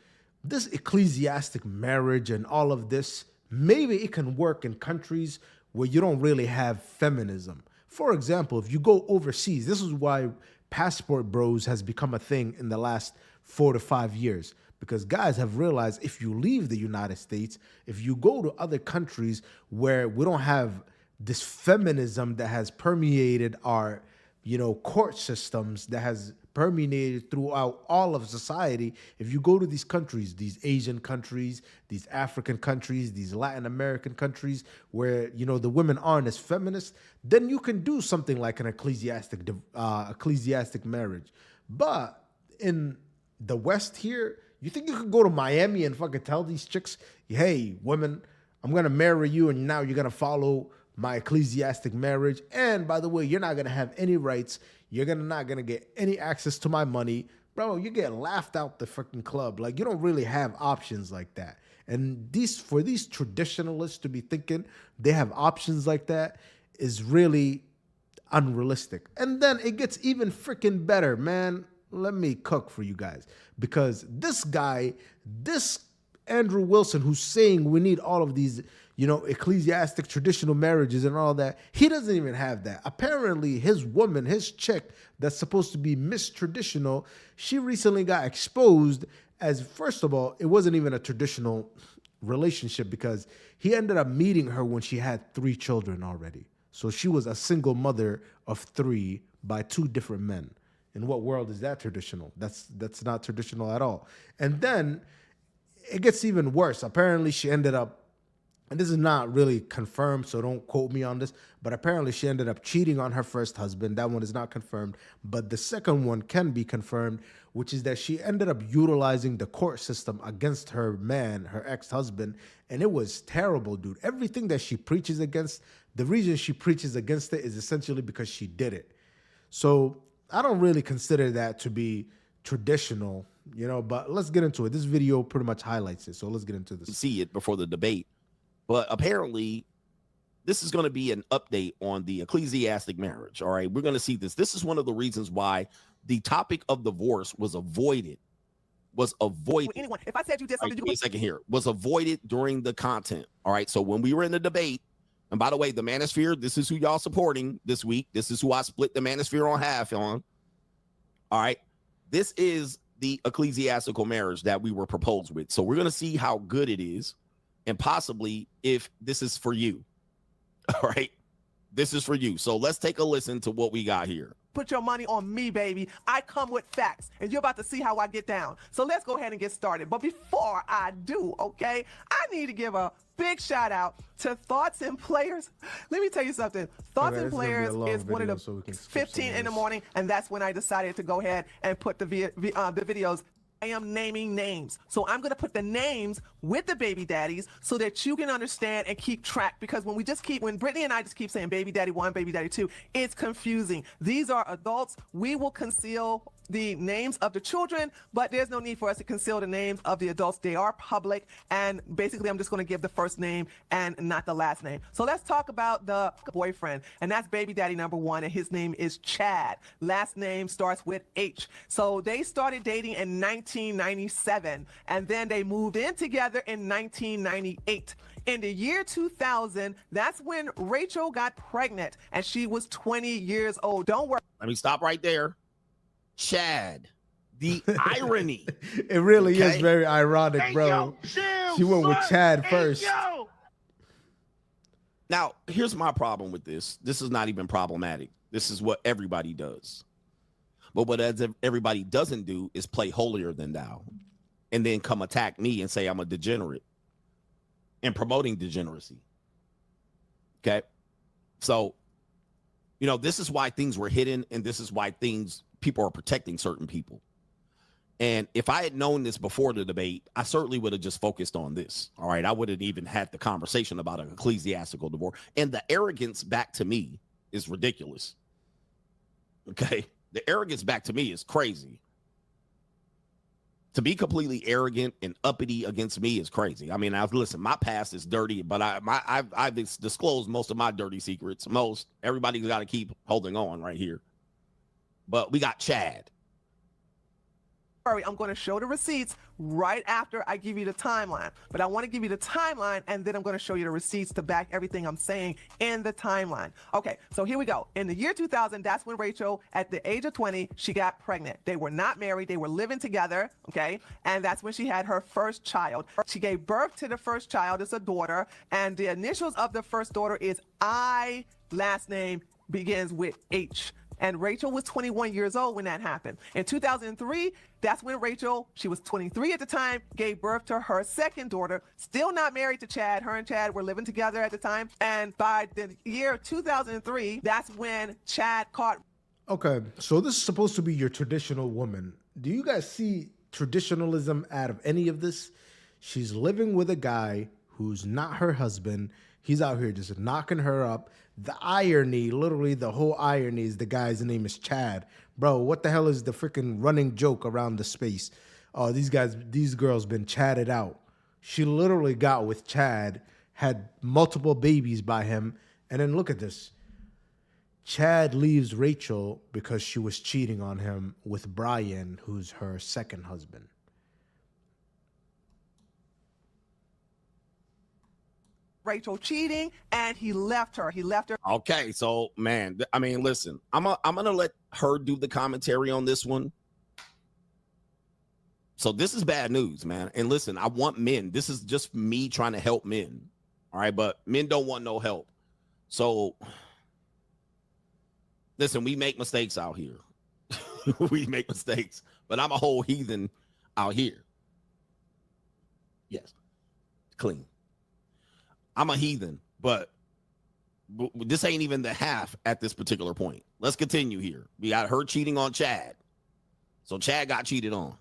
[SPEAKER 1] this ecclesiastic marriage and all of this, maybe it can work in countries where you don't really have feminism. For example, if you go overseas, this is why passport bros has become a thing in the last 4 to 5 years, because guys have realized if you leave the United States, if you go to other countries where we don't have this feminism that has permeated our, court systems, that has permeated throughout all of society. If you go to these countries, these Asian countries, these African countries, these Latin American countries where, the women aren't as feminist, then you can do something like an ecclesiastic marriage. But in the West here, you think you could go to Miami and fucking tell these chicks, hey, women, I'm going to marry you and now you're going to follow my ecclesiastic marriage. And by the way, you're not going to have any rights. You're not going to get any access to my money. Bro, you get laughed out the freaking club. Like, you don't really have options like that. And for these traditionalists to be thinking they have options like that is really unrealistic. And then it gets even freaking better, man. Let me cook for you guys. Because this guy, this Andrew Wilson, who's saying we need all of these, ecclesiastic traditional marriages and all that, he doesn't even have that. Apparently, his woman, his chick that's supposed to be Miss Traditional, she recently got exposed as, first of all, it wasn't even a traditional relationship because he ended up meeting her when she had 3 children already. So she was a single mother of 3 by 2 different men. In what world is that traditional? That's not traditional at all. And then it gets even worse. Apparently, she ended up, and this is not really confirmed, so don't quote me on this, but apparently she ended up cheating on her first husband. That one is not confirmed. But the second one can be confirmed, which is that she ended up utilizing the court system against her man, her ex-husband. And it was terrible, dude. Everything that she preaches against, the reason she preaches against it is essentially because she did it. So I don't really consider that to be traditional, but let's get into it. This video pretty much highlights it. So let's get into this.
[SPEAKER 2] See it before the debate. But apparently, this is going to be an update on the ecclesiastic marriage. All right, we're going to see this. This is one of the reasons why the topic of divorce was avoided.
[SPEAKER 4] Anyone, if I said you did something,
[SPEAKER 2] wait a second here. Was avoided during the content. All right, so when we were in the debate, and by the way, the manosphere, this is who y'all supporting this week. This is who I split the manosphere on half on. All right, this is the ecclesiastical marriage that we were proposed with. So we're going to see how good it is and possibly if this is for you. All right. This is for you. So let's take a listen to what we got here.
[SPEAKER 4] Put your money on me, baby. I come with facts, and you're about to see how I get down. So let's go ahead and get started. But before I do, okay, I need to give a big shout out to Thoughts and Players. Let me tell you something. Thoughts and Players is one of the 15 in the morning, and that's when I decided to go ahead and put the videos. I am naming names. So I'm going to put the names with the baby daddies so that you can understand and keep track, because when Brittany and I just keep saying baby daddy 1, baby daddy 2, it's confusing. These are adults. We will conceal the names of the children, but there's no need for us to conceal the names of the adults. They are public, and basically I'm just going to give the first name and not the last name. So let's talk about the boyfriend, and that's baby daddy number 1, and his name is Chad. Last name starts with H. So they started dating in 1997, and then they moved in together in 1998. In the year 2000, that's when Rachel got pregnant, and she was 20 years old. Don't worry.
[SPEAKER 2] Let me stop right there. Chad, the irony.
[SPEAKER 1] It really is very ironic, bro. She went with Chad first.
[SPEAKER 2] Now, here's my problem with this. This is not even problematic. This is what everybody does. But what everybody doesn't do is play holier than thou and then come attack me and say I'm a degenerate and promoting degeneracy. Okay? So, this is why things were hidden, and this is why people are protecting certain people. And if I had known this before the debate, I certainly would have just focused on this. All right. I wouldn't even had the conversation about an ecclesiastical divorce. And the arrogance back to me is ridiculous. Okay. The arrogance back to me is crazy. To be completely arrogant and uppity against me is crazy. I mean, listen, my past is dirty, but I've disclosed most of my dirty secrets. Everybody's got to keep holding on right here. But we got Chad.
[SPEAKER 4] I'm going to show the receipts right after I give you the timeline. But I want to give you the timeline, and then I'm going to show you the receipts to back everything I'm saying in the timeline. Okay, so here we go. In the year 2000, that's when Rachel, at the age of 20, she got pregnant. They were not married. They were living together, okay? And that's when she had her first child. She gave birth to the first child. It's a daughter. And the initials of the first daughter is I, last name begins with H. And Rachel was 21 years old when that happened. In 2003, that's when Rachel, she was 23 at the time, gave birth to her second daughter, still not married to Chad. Her and Chad were living together at the time. And by the year 2003, that's when Chad caught.
[SPEAKER 1] Okay, so this is supposed to be your traditional woman. Do you guys see traditionalism out of any of this? She's living with a guy who's not her husband. He's out here just knocking her up. The irony, literally the whole irony is the guy's name is Chad. Bro, what the hell is the freaking running joke around the space? Oh, these girls been chatted out. She literally got with Chad, had multiple babies by him, and then look at this. Chad leaves Rachel because she was cheating on him with Brian, who's her second husband.
[SPEAKER 4] Rachel cheating, and he left her.
[SPEAKER 2] Okay, so man, I mean, listen, I'm gonna let her do the commentary on this one. So this is bad news, man. And listen, I want men. This is just me trying to help men. All right, but men don't want no help. So listen, we make mistakes out here. We make mistakes, but I'm a whole heathen out here. Yes, clean. I'm a heathen, but this ain't even the half at this particular point. Let's continue here. We got her cheating on Chad. So Chad got cheated on.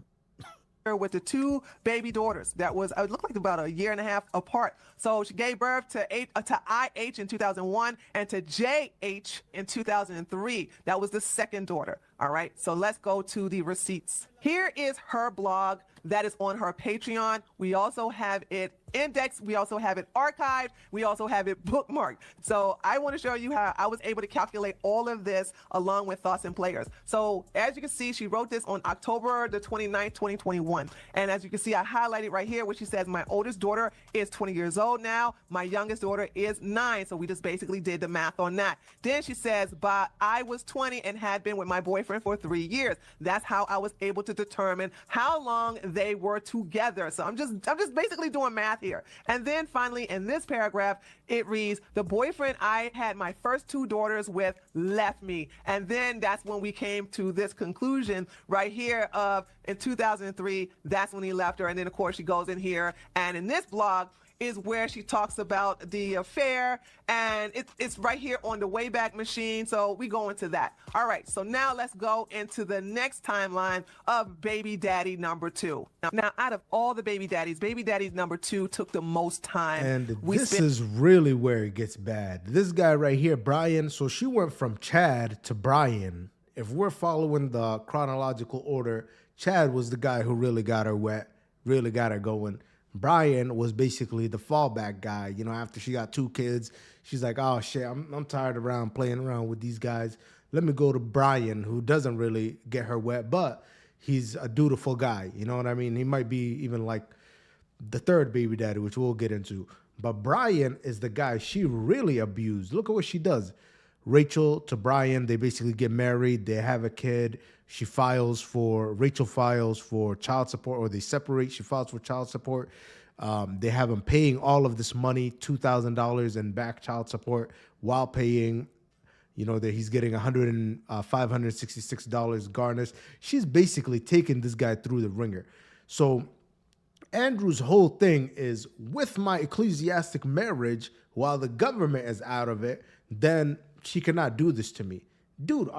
[SPEAKER 4] With the two baby daughters that was, it looked like about a year and a half apart. So she gave birth to IH in 2001 and to JH in 2003. That was the second daughter. All right. So let's go to the receipts. Here is her blog that is on her Patreon. We also have it indexed. We also have it archived. We also have it bookmarked. So I want to show you how I was able to calculate all of this along with Thoughts and Players. So as you can see, she wrote this on October the 29th, 2021. And as you can see, I highlighted right here where she says, my oldest daughter is 20 years old now. My youngest daughter is 9. So we just basically did the math on that. Then she says, but I was 20 and had been with my boyfriend for 3 years. That's how I was able to to determine how long they were together. So I'm just basically doing math here. And then finally in this paragraph, it reads, the boyfriend I had my first 2 daughters with left me. And then that's when we came to this conclusion right here of in 2003, that's when he left her. And then of course she goes in here, and in this blog is where she talks about the affair, and it's right here on the Wayback Machine. So we go into that. All right, so now let's go into the next timeline of baby daddy number 2. Now out of all the baby daddies number 2 took the most time.
[SPEAKER 1] And this is really where it gets bad. This guy right here, Brian, so she went from Chad to Brian. If we're following the chronological order, Chad was the guy who really got her wet, really got her going. Brian was basically the fallback guy. You know, after she got 2 kids, she's like, oh shit, I'm tired of playing around with these guys. Let me go to Brian, who doesn't really get her wet, but he's a dutiful guy. You know what I mean? He might be even like the 3rd baby daddy, which we'll get into. But Brian is the guy she really abused. Look at what she does. Rachel to Brian, they basically get married. They have a kid. Rachel files for child support, or they separate. She files for child support. They have him paying all of this money, $2,000 in back child support, while paying, you know, that he's getting $566 garnished. She's basically taking this guy through the ringer. So Andrew's whole thing is, with my ecclesiastic marriage, while the government is out of it, then she cannot do this to me. Dude,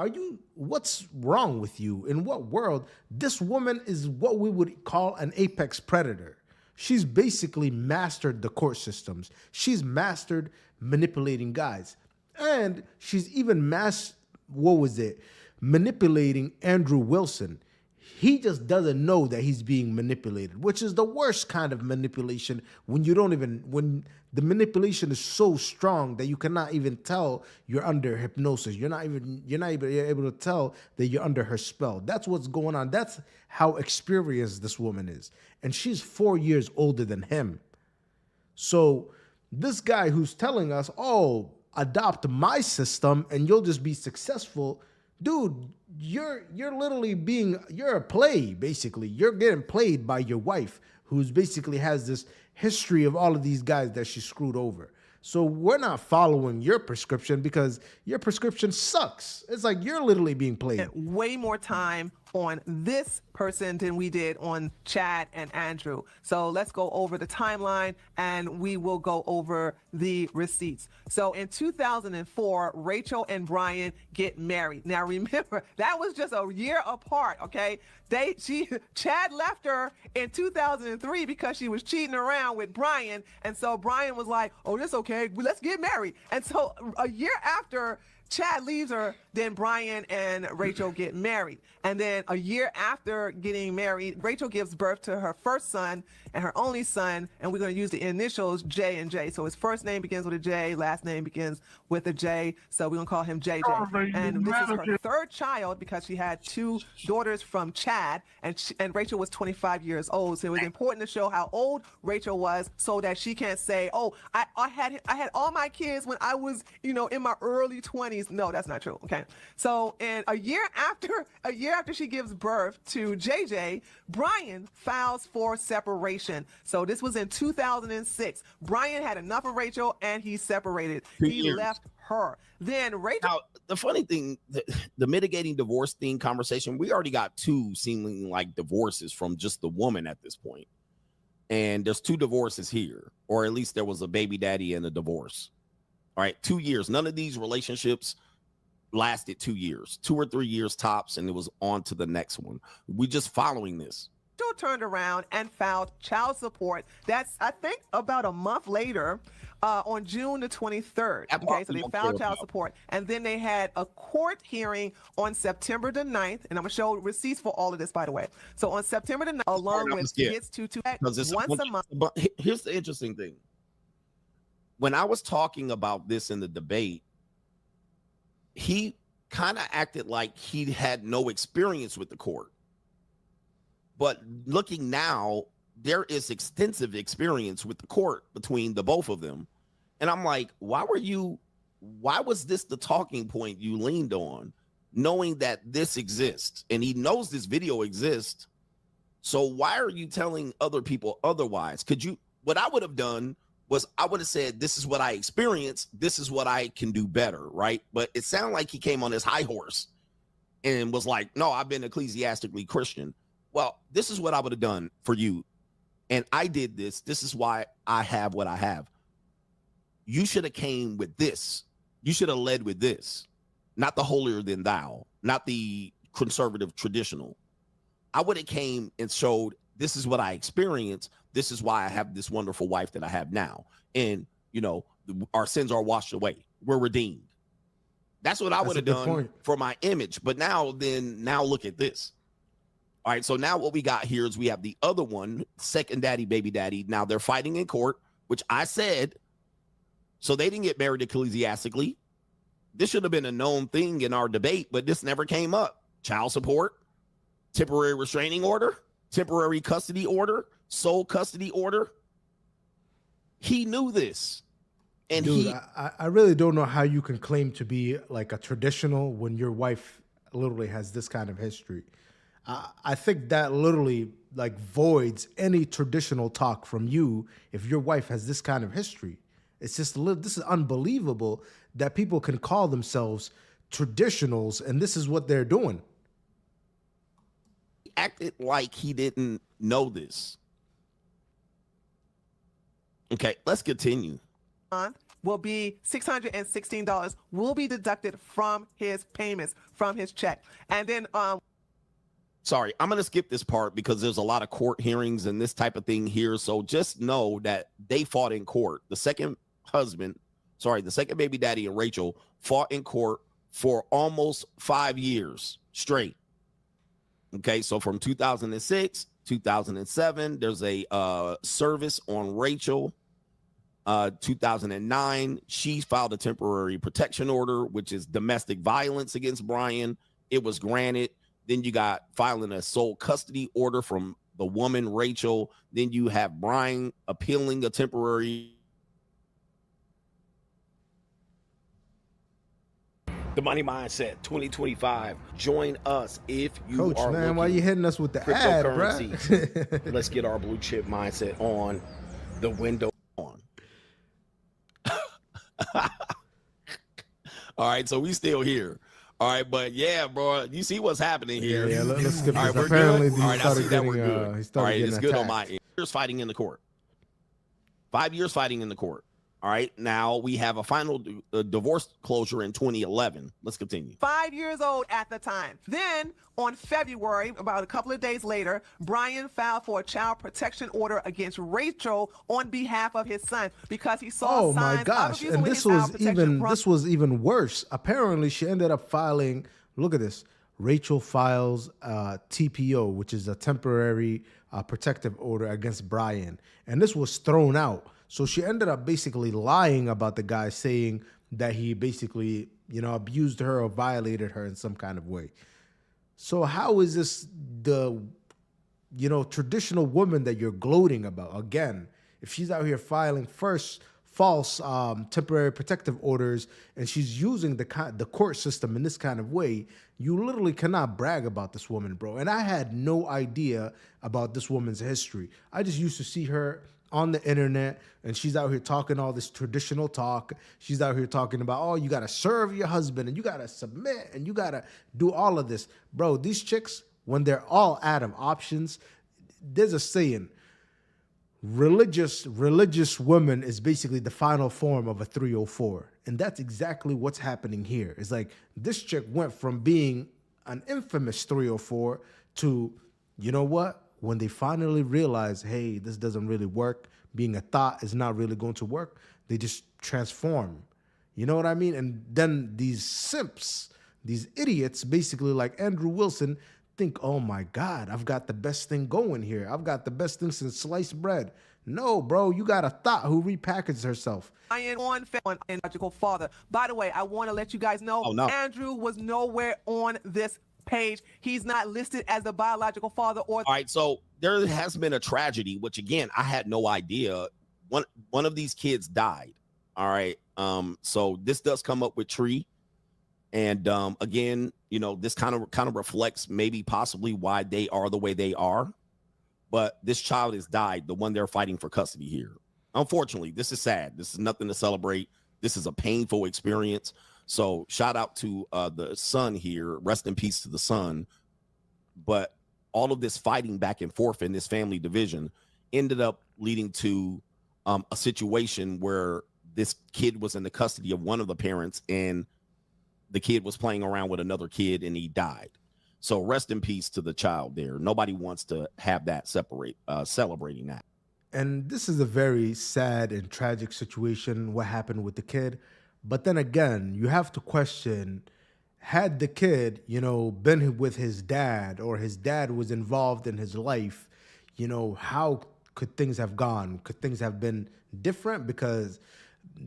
[SPEAKER 1] what's wrong with you? In what world? This woman is what we would call an apex predator. She's basically mastered the court systems. She's mastered manipulating guys. And she's even manipulating Andrew Wilson. He just doesn't know that he's being manipulated, which is the worst kind of manipulation, when the manipulation is so strong that you cannot even tell you're under hypnosis. You're not even able to tell that you're under her spell. That's what's going on. That's how experienced this woman is. And she's 4 years older than him. So this guy who's telling us, oh, adopt my system and you'll just be successful. Dude, you're a play, basically. You're getting played by your wife, who's basically has this history of all of these guys that she screwed over. So we're not following your prescription, because your prescription sucks. It's like you're literally being played.
[SPEAKER 4] Way more time on this person than we did on Chad and Andrew. So let's go over the timeline, and we will go over the receipts. So in 2004, Rachel and Brian get married. Now remember, that was just a year apart, okay? Chad left her in 2003 because she was cheating around with Brian, and so Brian was like, oh, that's okay, let's get married. And so a year after Chad leaves her, then Brian and Rachel get married. And then a year after getting married, Rachel gives birth to her first son and her only son, and we're going to use the initials J and J. So his first name begins with a J, last name begins with a J, so we're going to call him JJ. And this is her 3rd child, because she had 2 daughters from Chad, and Rachel was 25 years old. So it was important to show how old Rachel was, so that she can't say, oh, I had all my kids when I was, in my early 20s. No, that's not true. Okay. So, and a year after she gives birth to JJ, Brian files for separation. So this was in 2006. Brian had enough of Rachel and he separated. He left her. Then Rachel.
[SPEAKER 2] Now, the funny thing, the mitigating divorce thing conversation, we already got 2 seemingly like divorces from just the woman at this point. And there's 2 divorces here, or at least there was a baby daddy and a divorce. All right, 2 years. None of these relationships lasted 2 years, 2 or 3 years tops, and it was on to the next one. We just following this.
[SPEAKER 4] Turned around and filed child support. That's, I think, about a month later, on June the 23rd. Okay, so they filed child support, and then they had a court hearing on September the 9th, and I'm gonna show receipts for all of this, by the way. So on September the 9th, along with gets to once a month.
[SPEAKER 2] But here's the interesting thing. When I was talking about this in the debate, he kind of acted like he had no experience with the court. But looking now, there is extensive experience with the court between the both of them. And I'm like, why was this the talking point you leaned on? knowing that this exists, and he knows this video exists. So why are you telling other people otherwise? What I would have done was I would have said, this is what I experienced. This is what I can do better, right? But it sounded like he came on his high horse and was like, no, I've been ecclesiastically Christian. Well, this is what I would have done for you. And I did this. This is why I have what I have. You should have came with this. You should have led with this, not the holier than thou, not the conservative traditional. I would have came and showed, this is what I experienced. This is why I have this wonderful wife that I have now. And, you know, our sins are washed away. We're redeemed. That's what I would have done for my image. But now look at this. All right, so now what we got here is we have the other one, second daddy, baby daddy. Now they're fighting in court, which I said, so they didn't get married ecclesiastically. This should have been a known thing in our debate, but this never came up. Child support, temporary restraining order, temporary custody order, sole custody order. He knew this. And
[SPEAKER 1] dude, I really don't know how you can claim to be like a traditional when your wife literally has this kind of history. I think that literally like voids any traditional talk from you if your wife has this kind of history. It's just this is unbelievable that people can call themselves traditionals and this is what they're doing.
[SPEAKER 2] He acted like he didn't know this. Okay, let's continue.
[SPEAKER 4] Will be $616 will be deducted from his payments, from his check. And then
[SPEAKER 2] sorry, I'm going to skip this part because there's a lot of court hearings and this type of thing here. So just know that they fought in court. The second baby daddy and Rachel fought in court for almost 5 years straight. Okay, so from 2006, 2007, there's a service on Rachel. 2009, she filed a temporary protection order, which is domestic violence against Brian. It was granted. Then you got filing a sole custody order from the woman, Rachel. Then you have Brian appealing a temporary. The Money Mindset 2025. Join us if you
[SPEAKER 1] Coach,
[SPEAKER 2] are
[SPEAKER 1] man, why you hitting us with the ad, bro?
[SPEAKER 2] Let's get our blue chip mindset on. The window on. All right, so we still here. All right, but yeah, bro, you see what's happening here.
[SPEAKER 1] Yeah, let's skip
[SPEAKER 2] all right,
[SPEAKER 1] this.
[SPEAKER 2] we're
[SPEAKER 1] Apparently,
[SPEAKER 2] good. All right, I see that we're good. All right, it's good
[SPEAKER 1] attacked.
[SPEAKER 2] on my end. Years fighting in the court. 5 years fighting in the court. All right, now we have a final divorce closure in 2011. Let's continue.
[SPEAKER 4] 5 years old at the time. Then on February, about a couple of days later, Brian filed for a child protection order against Rachel on behalf of his son because he saw signs
[SPEAKER 1] my
[SPEAKER 4] of
[SPEAKER 1] gosh,
[SPEAKER 4] abuse
[SPEAKER 1] and
[SPEAKER 4] with
[SPEAKER 1] this
[SPEAKER 4] his child
[SPEAKER 1] was
[SPEAKER 4] protection
[SPEAKER 1] even worse. Apparently, she ended up filing. Look at this. Rachel files TPO, which is a temporary protective order against Brian, and this was thrown out. So she ended up basically lying about the guy, saying that he basically, abused her or violated her in some kind of way. So how is this the, traditional woman that you're gloating about? Again, if she's out here filing false temporary protective orders and she's using the court system in this kind of way, you literally cannot brag about this woman, bro. And I had no idea about this woman's history. I just used to see her on the internet, and she's out here talking all this traditional talk. She's out here talking about, oh, you got to serve your husband, and you got to submit, and you got to do all of this. Bro, these chicks, when they're all out of options, there's a saying, religious woman is basically the final form of a 304. And that's exactly what's happening here. It's like this chick went from being an infamous 304 to, you know what? When they finally realize, hey, this doesn't really work, being a thought is not really going to work, they just transform. You know what I mean? And then these simps, these idiots, basically like Andrew Wilson, think, oh my God, I've got the best thing going here. I've got the best thing since sliced bread. No, bro, you got a thought who repackaged herself.
[SPEAKER 4] Brian on biological father. By the way, I want to let you guys know, Andrew was nowhere on this page. He's not listed as the biological father or.
[SPEAKER 2] All right, so there has been a tragedy, which again I had no idea. One of these kids died. All right, so this does come up with Tree, And again, you know, this kind of reflects maybe possibly why they are the way they are. But this child has died, the one they're fighting for custody here. Unfortunately, this is sad. This is nothing to celebrate. This is a painful experience. So shout out to the son here. Rest in peace to the son. But all of this fighting back and forth in this family division ended up leading to a situation where this kid was in the custody of one of the parents, and the kid was playing around with another kid and he died. So rest in peace to the child there. Nobody wants to have that celebrating that.
[SPEAKER 1] And this is a very sad and tragic situation, what happened with the kid. But then again, you have to question, had the kid, you know, been with his dad, or his dad was involved in his life, you know, how could things have gone? Could things have been different? Because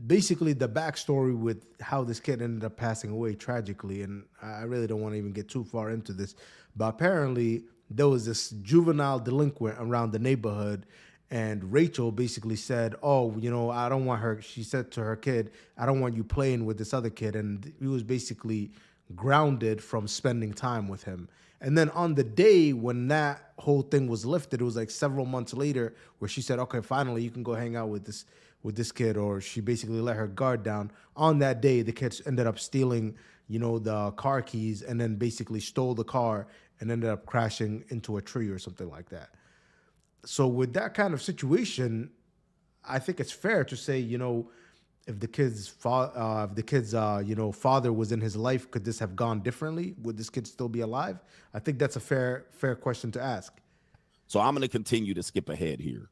[SPEAKER 1] basically the backstory with how this kid ended up passing away tragically, and I really don't want to even get too far into this, but apparently there was this juvenile delinquent around the neighborhood, and Rachel basically said, oh, you know, I don't want her, she said to her kid, I don't want you playing with this other kid, and he was basically grounded from spending time with him. And then on the day when that whole thing was lifted, it was like several months later where she said, okay, finally you can go hang out with this kid, or she basically let her guard down. On that day, the kids ended up stealing, you know, the car keys, and then basically stole the car and ended up crashing into a tree or something like that. So with that kind of situation, I think it's fair to say, you know, if the kid's you know, father was in his life, could this have gone differently? Would this kid still be alive? I think that's a fair question to ask.
[SPEAKER 2] So I'm going to continue to skip ahead here.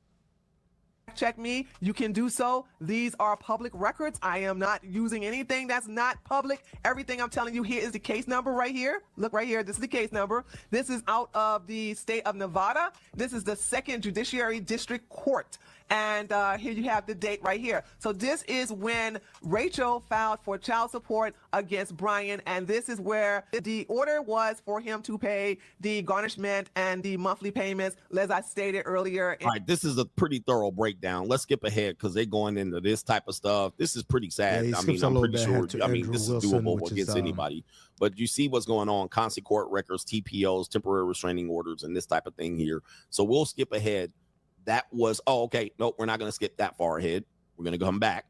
[SPEAKER 4] Check me, you can do so. These are public records. I am not using anything that's not public. Everything I'm telling you here is the case number right here. Look right here. This is the case number. This is out of the state of Nevada. This is the 2nd Judiciary District Court. And here you have the date right here. So this is when Rachel filed for child support against Brian. And this is where the order was for him to pay the garnishment and the monthly payments, as I stated earlier.
[SPEAKER 2] All right, this is a pretty thorough breakdown. Let's skip ahead because they're going into this type of stuff. This is pretty sad.
[SPEAKER 1] Yeah,
[SPEAKER 2] I mean, I'm pretty sure. I mean, this is
[SPEAKER 1] Wilson,
[SPEAKER 2] doable against anybody. But you see what's going on: constant court records, TPOs, temporary restraining orders, and this type of thing here. So we'll skip ahead. That was, oh, okay. Nope, we're not going to skip that far ahead. We're going to come back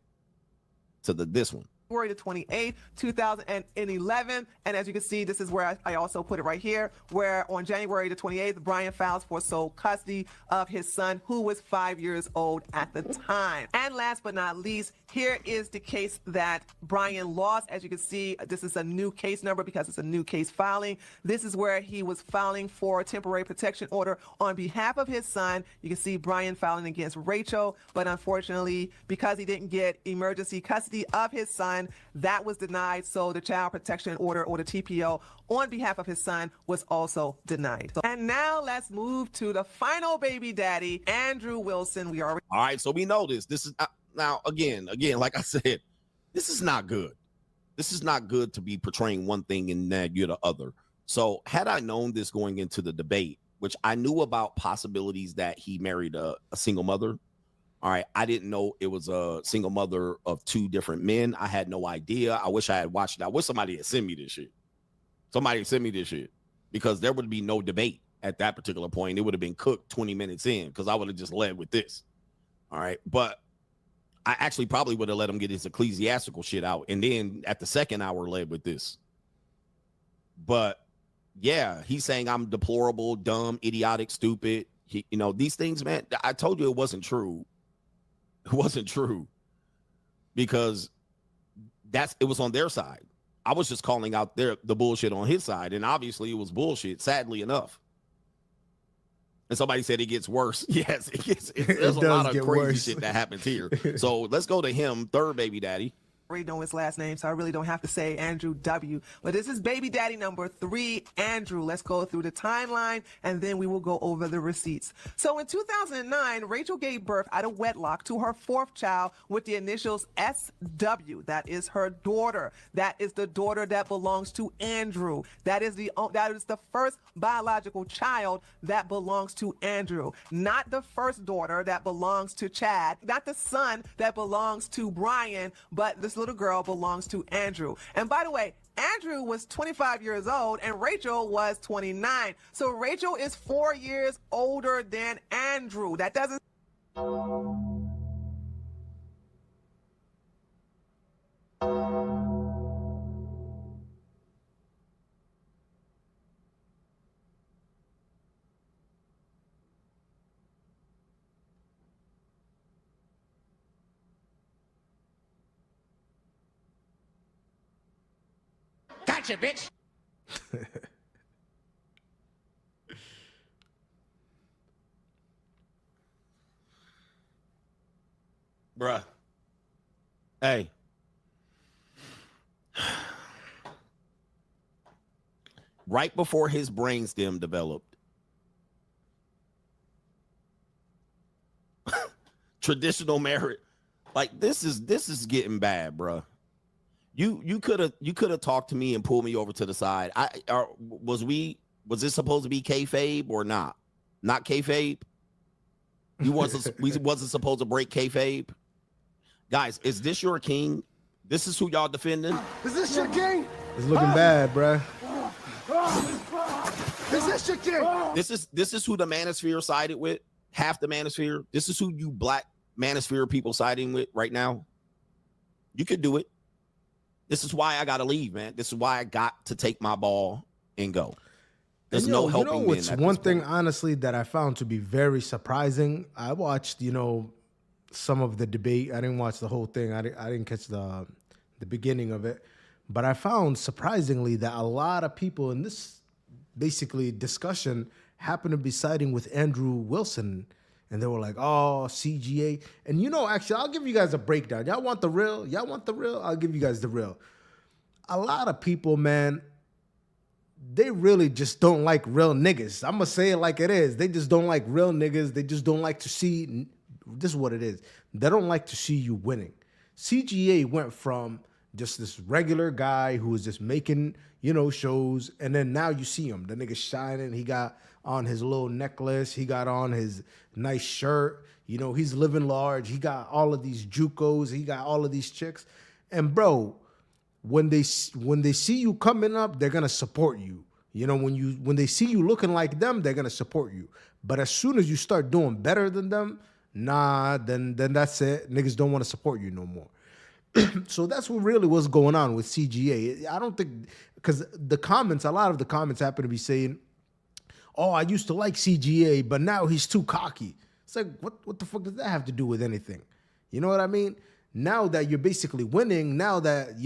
[SPEAKER 2] to this one.
[SPEAKER 4] February the 28th, 2011. And as you can see, this is where I also put it right here, where on January the 28th, Brian files for sole custody of his son, who was 5 years old at the time. And last but not least, here is the case that Brian lost. As you can see, this is a new case number because it's a new case filing. This is where he was filing for a temporary protection order on behalf of his son. You can see Brian filing against Rachel, but unfortunately, because he didn't get emergency custody of his son, that was denied. So the child protection order, or the TPO, on behalf of his son was also denied. And now let's move to the final baby daddy, Andrew Wilson. All
[SPEAKER 2] right, so we know this. This is now again, like I said, this is not good. This is not good to be portraying one thing and then you're the other. So had I known this going into the debate, which I knew about possibilities that he married a single mother. All right, I didn't know it was a single mother of 2 different men. I had no idea. I wish I had watched it. I wish somebody had sent me this shit. Somebody sent me this shit, because there would be no debate at that particular point. It would have been cooked 20 minutes in, because I would have just led with this. All right, but I actually probably would have let him get his ecclesiastical shit out, and then at the second hour led with this. But yeah, he's saying I'm deplorable, dumb, idiotic, stupid. You know, these things, man. I told you it wasn't true. It wasn't true, because it was on their side. I was just calling out the bullshit on his side, and obviously it was bullshit, sadly enough. And somebody said it gets worse. Yes, there's a lot of crazy shit that happens here. So let's go to him, third baby daddy.
[SPEAKER 4] already know his last name, so I really don't have to say Andrew W. But this is baby daddy number 3, Andrew. Let's go through the timeline, and then we will go over the receipts. So in 2009, Rachel gave birth out of wedlock to her 4th child with the initials SW. That is her daughter. That is the daughter that belongs to Andrew. That is the first biological child that belongs to Andrew, not the first daughter that belongs to Chad, not the son that belongs to Brian, but this little girl belongs to Andrew. And by the way, Andrew was 25 years old and Rachel was 29. So Rachel is 4 years older than Andrew. That doesn't...
[SPEAKER 16] Gotcha, bitch.
[SPEAKER 2] Bruh. Hey. Right before his brainstem developed, traditional marriage, like this is getting bad, bruh. You could have talked to me and pulled me over to the side. Was this supposed to be kayfabe or not? Not kayfabe. We wasn't supposed to break kayfabe. Guys, is this your king? This is who y'all defending?
[SPEAKER 16] Is this your king?
[SPEAKER 1] It's looking bad, bruh.
[SPEAKER 16] Is this your king?
[SPEAKER 2] This is who the manosphere sided with. Half the manosphere. This is who you black manosphere people siding with right now. You could do it. This is why I gotta leave, man. This is why I got to take my ball and go. There's no helping.
[SPEAKER 1] You know what's one thing, honestly, that I found to be very surprising? I watched, some of the debate. I didn't watch the whole thing. I didn't catch the beginning of it. But I found surprisingly that a lot of people in this basically discussion happen to be siding with Andrew Wilson. And they were like, oh, CGA. And actually, I'll give you guys a breakdown. Y'all want the real? Y'all want the real? I'll give you guys the real. A lot of people, man, they really just don't like real niggas. I'm going to say it like it is. They just don't like real niggas. They just don't like to see, this is what it is. They don't like to see you winning. CGA went from just this regular guy who was just making, shows. And then now you see him. The nigga shining. He got on his little necklace. He got on his nice shirt. He's living large. He got all of these JUCOs. He got all of these chicks. And bro, when they see you coming up, they're gonna support you. When they see you looking like them, they're gonna support you. But as soon as you start doing better than them, then that's it. Niggas don't want to support you no more. So that's what really was going on with CGA. I don't think, because a lot of the comments happen to be saying, oh, I used to like CGA, but now he's too cocky. It's like, what the fuck does that have to do with anything? You know what I mean? Now that you're basically winning, now that,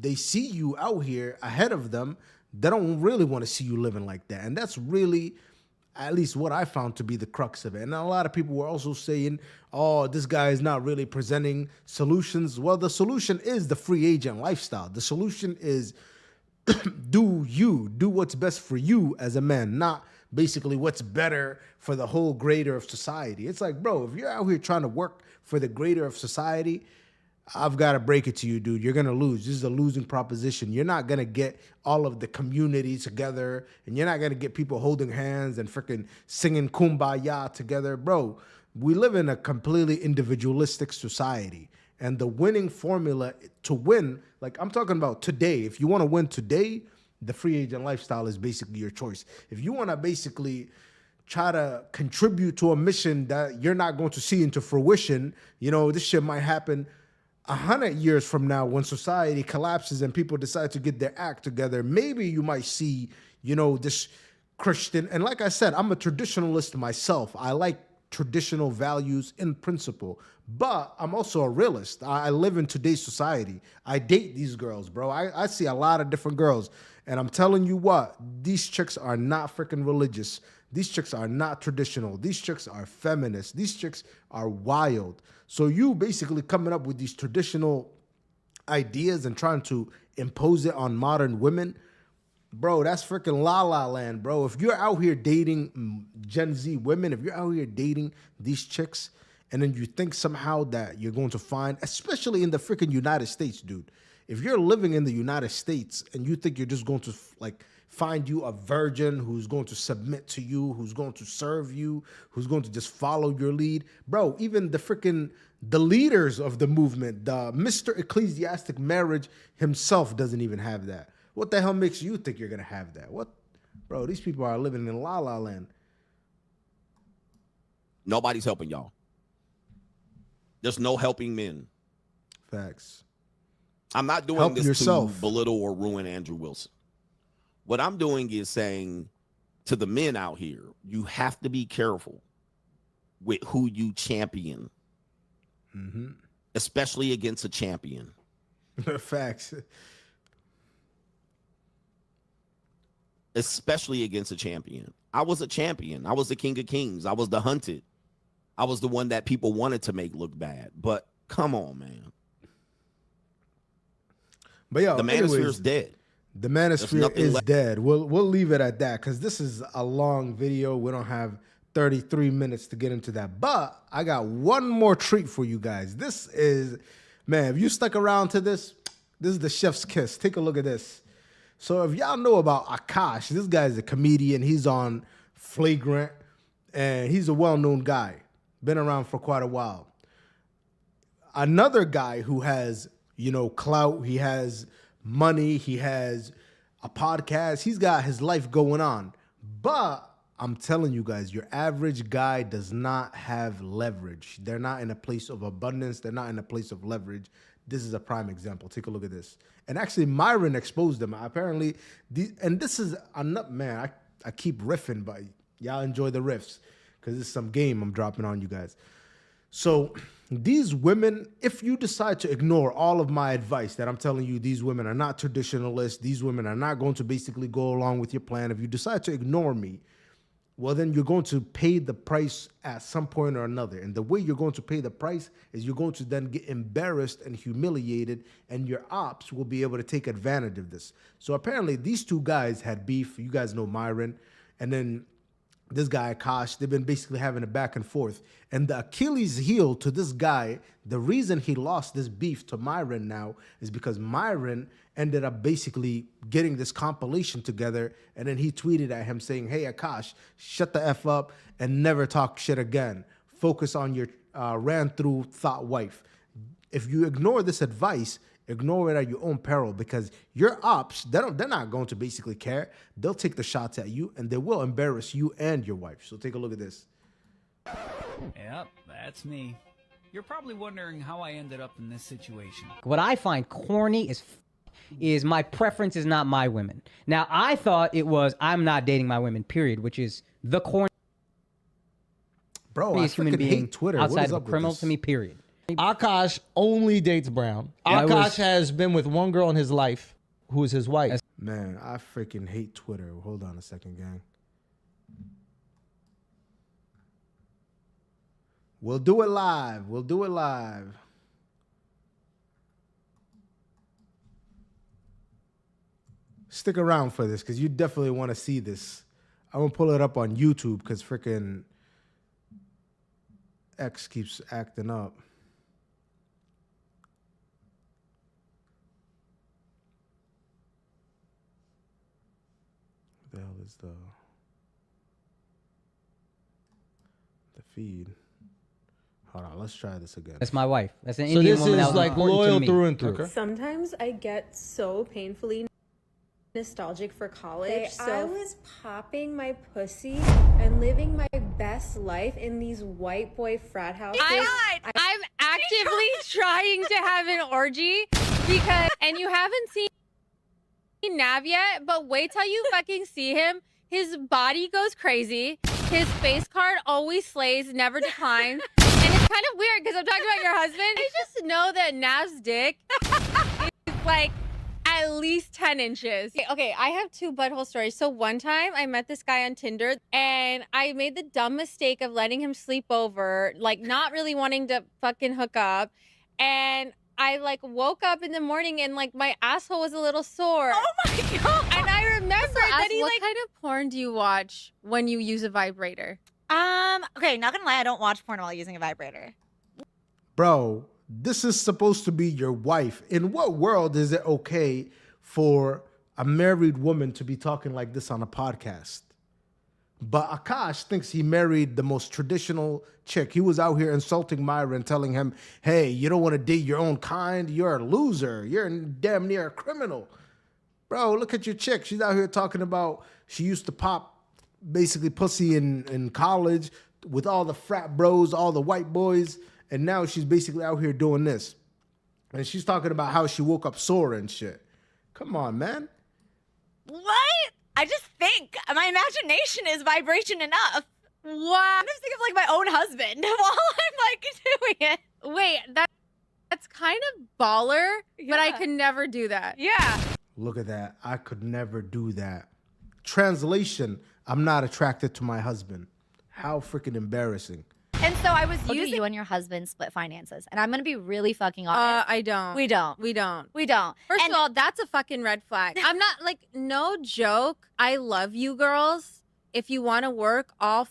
[SPEAKER 1] they see you out here ahead of them, they don't really want to see you living like that. And that's really, at least what I found to be the crux of it. And a lot of people were also saying, oh, this guy is not really presenting solutions. Well, the solution is the free agent lifestyle. The solution is do what's best for you as a man, not basically what's better for the whole greater of society. It's like, bro, if you're out here trying to work for the greater of society, I've got to break it to you, dude. You're going to lose. This is a losing proposition. You're not going to get all of the community together, and you're not going to get people holding hands and freaking singing Kumbaya together. Bro, we live in a completely individualistic society, and the winning formula to win, like I'm talking about today, if you want to win today, the free agent lifestyle is basically your choice. If you want to basically try to contribute to a mission that you're not going to see into fruition, this shit might happen 100 years from now when society collapses and people decide to get their act together. Maybe you might see, this Christian. And like I said, I'm a traditionalist myself. I like traditional values in principle, but I'm also a realist. I live in today's society. I date these girls, bro. I see a lot of different girls. And I'm telling you what, these chicks are not freaking religious. These chicks are not traditional. These chicks are feminist. These chicks are wild. So you basically coming up with these traditional ideas and trying to impose it on modern women, bro, that's freaking la la land, bro. If you're out here dating Gen Z women, if you're out here dating these chicks, and then you think somehow that you're going to find, especially in the freaking United States, dude, if you're living in the United States and you think you're just going to find you a virgin who's going to submit to you, who's going to serve you, who's going to just follow your lead, bro, even the leaders of the movement, the Mr. Ecclesiastic Marriage himself doesn't even have that. What the hell makes you think you're gonna have that? What, bro? These people are living in la la land.
[SPEAKER 2] Nobody's helping y'all. There's no helping men.
[SPEAKER 1] Facts.
[SPEAKER 2] I'm not doing this to belittle or ruin Andrew Wilson. What I'm doing is saying to the men out here, you have to be careful with who you champion, especially against a champion.
[SPEAKER 1] Facts.
[SPEAKER 2] Especially against a champion. I was a champion. I was the king of kings. I was the hunted. I was the one that people wanted to make look bad. But come on, man.
[SPEAKER 1] But yo,
[SPEAKER 2] the manosphere is dead.
[SPEAKER 1] The manosphere is dead. We'll leave it at that because this is a long video. We don't have 33 minutes to get into that. But I got one more treat for you guys. This is, man, if you stuck around to this is the chef's kiss. Take a look at this. So if y'all know about Akaash, this guy is a comedian. He's on Flagrant, and he's a well-known guy. Been around for quite a while. Another guy who has, clout, he has money, he has a podcast, he's got his life going on. But I'm telling you guys, your average guy does not have leverage. They're not in a place of abundance. They're not in a place of leverage. This is a prime example. Take a look at this. And actually, Myron exposed them. Apparently, and this is enough, man. I keep riffing, but y'all enjoy the riffs because it's some game I'm dropping on you guys. So these women, if you decide to ignore all of my advice that I'm telling you, these women are not traditionalists. These women are not going to basically go along with your plan. If you decide to ignore me, well, then you're going to pay the price at some point or another. And the way you're going to pay the price is you're going to then get embarrassed and humiliated, and your ops will be able to take advantage of this. So apparently these two guys had beef. You guys know Myron. And then this guy, Akaash, they've been basically having a back and forth. And the Achilles heel to this guy, the reason he lost this beef to Myron now is because Myron ended up basically getting this compilation together, and then he tweeted at him saying, hey, Akaash, shut the F up and never talk shit again. Focus on your ran-through thought wife. If you ignore this advice, ignore it at your own peril, because your ops, they're not going to basically care. They'll take the shots at you, and they will embarrass you and your wife. So take a look at this.
[SPEAKER 6] Yep, that's me. You're probably wondering how I ended up in this situation.
[SPEAKER 7] What I find corny is my preference is not my women. Now, I thought it was I'm not dating my women, period, which is the corny.
[SPEAKER 1] Bro, I
[SPEAKER 7] human being
[SPEAKER 1] hate Twitter.
[SPEAKER 7] outside of a criminal to me, period.
[SPEAKER 8] Akaash only dates Brown. Akaash has been with one girl in his life who is his wife.
[SPEAKER 1] Man, I freaking hate Twitter. Hold on a second, gang. We'll do it live. We'll do it live. Stick around for this because you definitely want to see this. I'm going to pull it up on YouTube because freaking X keeps acting up. What the hell is the feed? Hold on, let's try this again.
[SPEAKER 7] That's my wife. That's an
[SPEAKER 8] So
[SPEAKER 7] Indian
[SPEAKER 8] this
[SPEAKER 7] woman.
[SPEAKER 8] is
[SPEAKER 7] that was
[SPEAKER 8] like
[SPEAKER 7] important
[SPEAKER 8] loyal
[SPEAKER 7] to me.
[SPEAKER 8] through and through.
[SPEAKER 24] Sometimes I get so painfully nostalgic for college. I was popping my pussy and living my best life in these white boy frat houses.
[SPEAKER 25] I'm actively trying to have an orgy and you haven't seen Nav yet, but wait till you fucking see him. His body goes crazy. His face card always slays, never declines. And it's kind of weird because I'm talking about your husband. I just know that Nav's dick is like at least 10 inches. Okay, I have two butthole stories. So one time I met this guy on Tinder and I made the dumb mistake of letting him sleep over, like not really wanting to fucking hook up. And I like woke up in the morning and like my asshole was a little sore. Oh my God. And I remember that he what kind of porn do you watch when you use a vibrator?
[SPEAKER 26] Okay, not gonna lie, I don't watch porn while using a vibrator.
[SPEAKER 1] Bro, this is supposed to be your wife. In what world is it okay for a married woman to be talking like this on a podcast? But Akaash thinks he married the most traditional chick. He was out here insulting Myron, telling him, hey, you don't want to date your own kind. You're a loser. You're damn near a criminal. Bro, look at your chick. She's out here talking about she used to pop basically pussy in college with all the frat bros, all the white boys, and now she's basically out here doing this. And she's talking about how she woke up sore and shit. Come on, man.
[SPEAKER 26] What? I just think my imagination is vibration enough. Wow. I'm just thinking of like my own husband while I'm like doing it.
[SPEAKER 25] Wait, that's kind of baller, but I could never do that.
[SPEAKER 26] Yeah.
[SPEAKER 1] Look at that. I could never do that. Translation, I'm not attracted to my husband. How freaking embarrassing.
[SPEAKER 26] And so I was using you and your husband split finances, and I'm gonna be really fucking honest.
[SPEAKER 25] I don't.
[SPEAKER 26] We don't.
[SPEAKER 25] We don't.
[SPEAKER 26] We don't.
[SPEAKER 25] First of all, that's a fucking red flag. I'm not like, no joke. I love you girls. If you want to work, all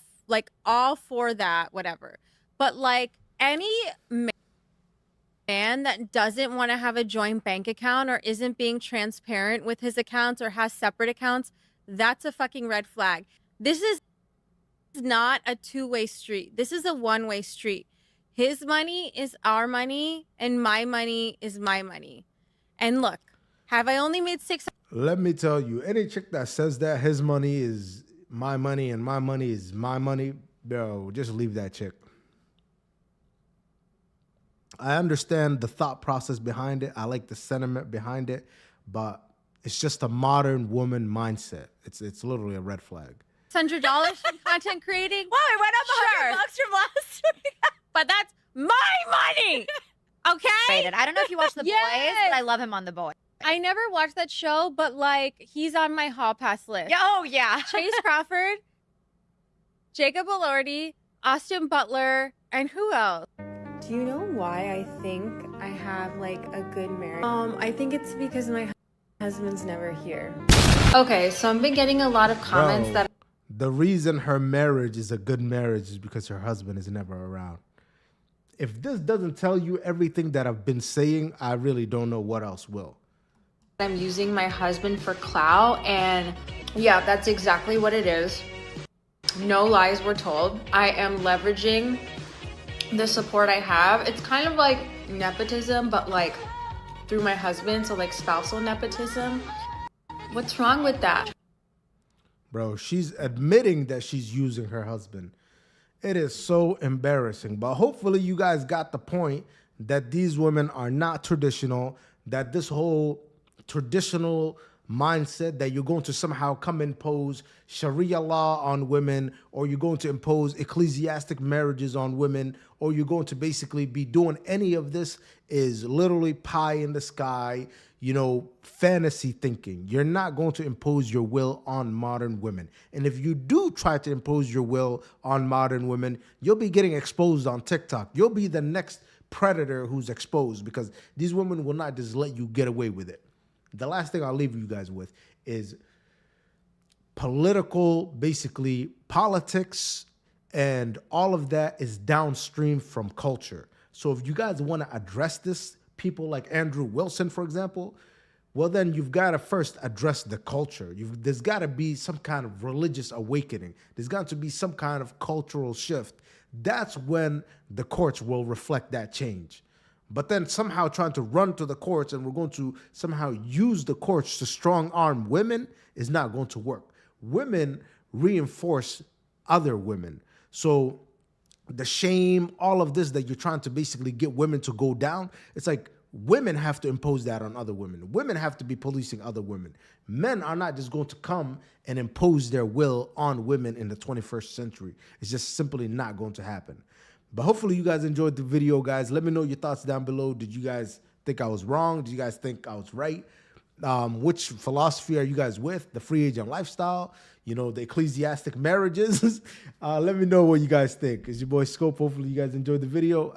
[SPEAKER 25] for that, whatever. But like any man that doesn't want to have a joint bank account or isn't being transparent with his accounts or has separate accounts, that's a fucking red flag. This is not a two-way street. This is a one-way street. His money is our money and my money is my money. And look, have I only made $600?
[SPEAKER 1] Let me tell you, any chick that says that his money is my money and my money is my money, bro, just leave that chick. I understand the thought process behind it. I like the sentiment behind it, but it's just a modern woman mindset. It's literally a red flag.
[SPEAKER 25] $600 from content creating?
[SPEAKER 26] Wow, it went up $100 from last week.
[SPEAKER 25] But that's my money. Okay?
[SPEAKER 26] I don't know if you watched The Boys, but I love him on The Boys.
[SPEAKER 25] I never watched that show, but like he's on my hall pass list.
[SPEAKER 26] Oh yeah.
[SPEAKER 25] Chase Crawford, Jacob Elordi, Austin Butler, and who else?
[SPEAKER 24] Do you know why I think I have like a good marriage? I think it's because my husband's never here. Okay, so I've been getting a lot of comments that
[SPEAKER 1] the reason her marriage is a good marriage is because her husband is never around. If this doesn't tell you everything that I've been saying, I really don't know what else will.
[SPEAKER 24] I'm using my husband for clout, and yeah, that's exactly what it is. No lies were told. I am leveraging the support I have. It's kind of like nepotism, but like through my husband, so like spousal nepotism. What's wrong with that?
[SPEAKER 1] Bro, she's admitting that she's using her husband. It is so embarrassing. But hopefully you guys got the point that these women are not traditional, that this whole traditional mindset that you're going to somehow come impose Sharia law on women, or you're going to impose ecclesiastic marriages on women, or you're going to basically be doing any of this is literally pie in the sky, you know, fantasy thinking. You're not going to impose your will on modern women. And if you do try to impose your will on modern women, you'll be getting exposed on TikTok. You'll be the next predator who's exposed, because these women will not just let you get away with it. The last thing I'll leave you guys with is basically politics, and all of that is downstream from culture. So if you guys want to address this, people like Andrew Wilson, for example, well, then you've got to first address the culture. There's got to be some kind of religious awakening. There's got to be some kind of cultural shift. That's when the courts will reflect that change. But then somehow trying to run to the courts and we're going to somehow use the courts to strong arm women is not going to work. Women reinforce other women. So the shame, all of this that you're trying to basically get women to go down, it's like women have to impose that on other women. Women have to be policing other women. Men are not just going to come and impose their will on women in the 21st century. It's just simply not going to happen. But hopefully you guys enjoyed the video, guys. Let me know your thoughts down below. Did you guys think I was wrong? Did you guys think I was right? Which philosophy are you guys with? The free agent lifestyle? You know, the ecclesiastic marriages? Let me know what you guys think. It's your boy Scope. Hopefully you guys enjoyed the video.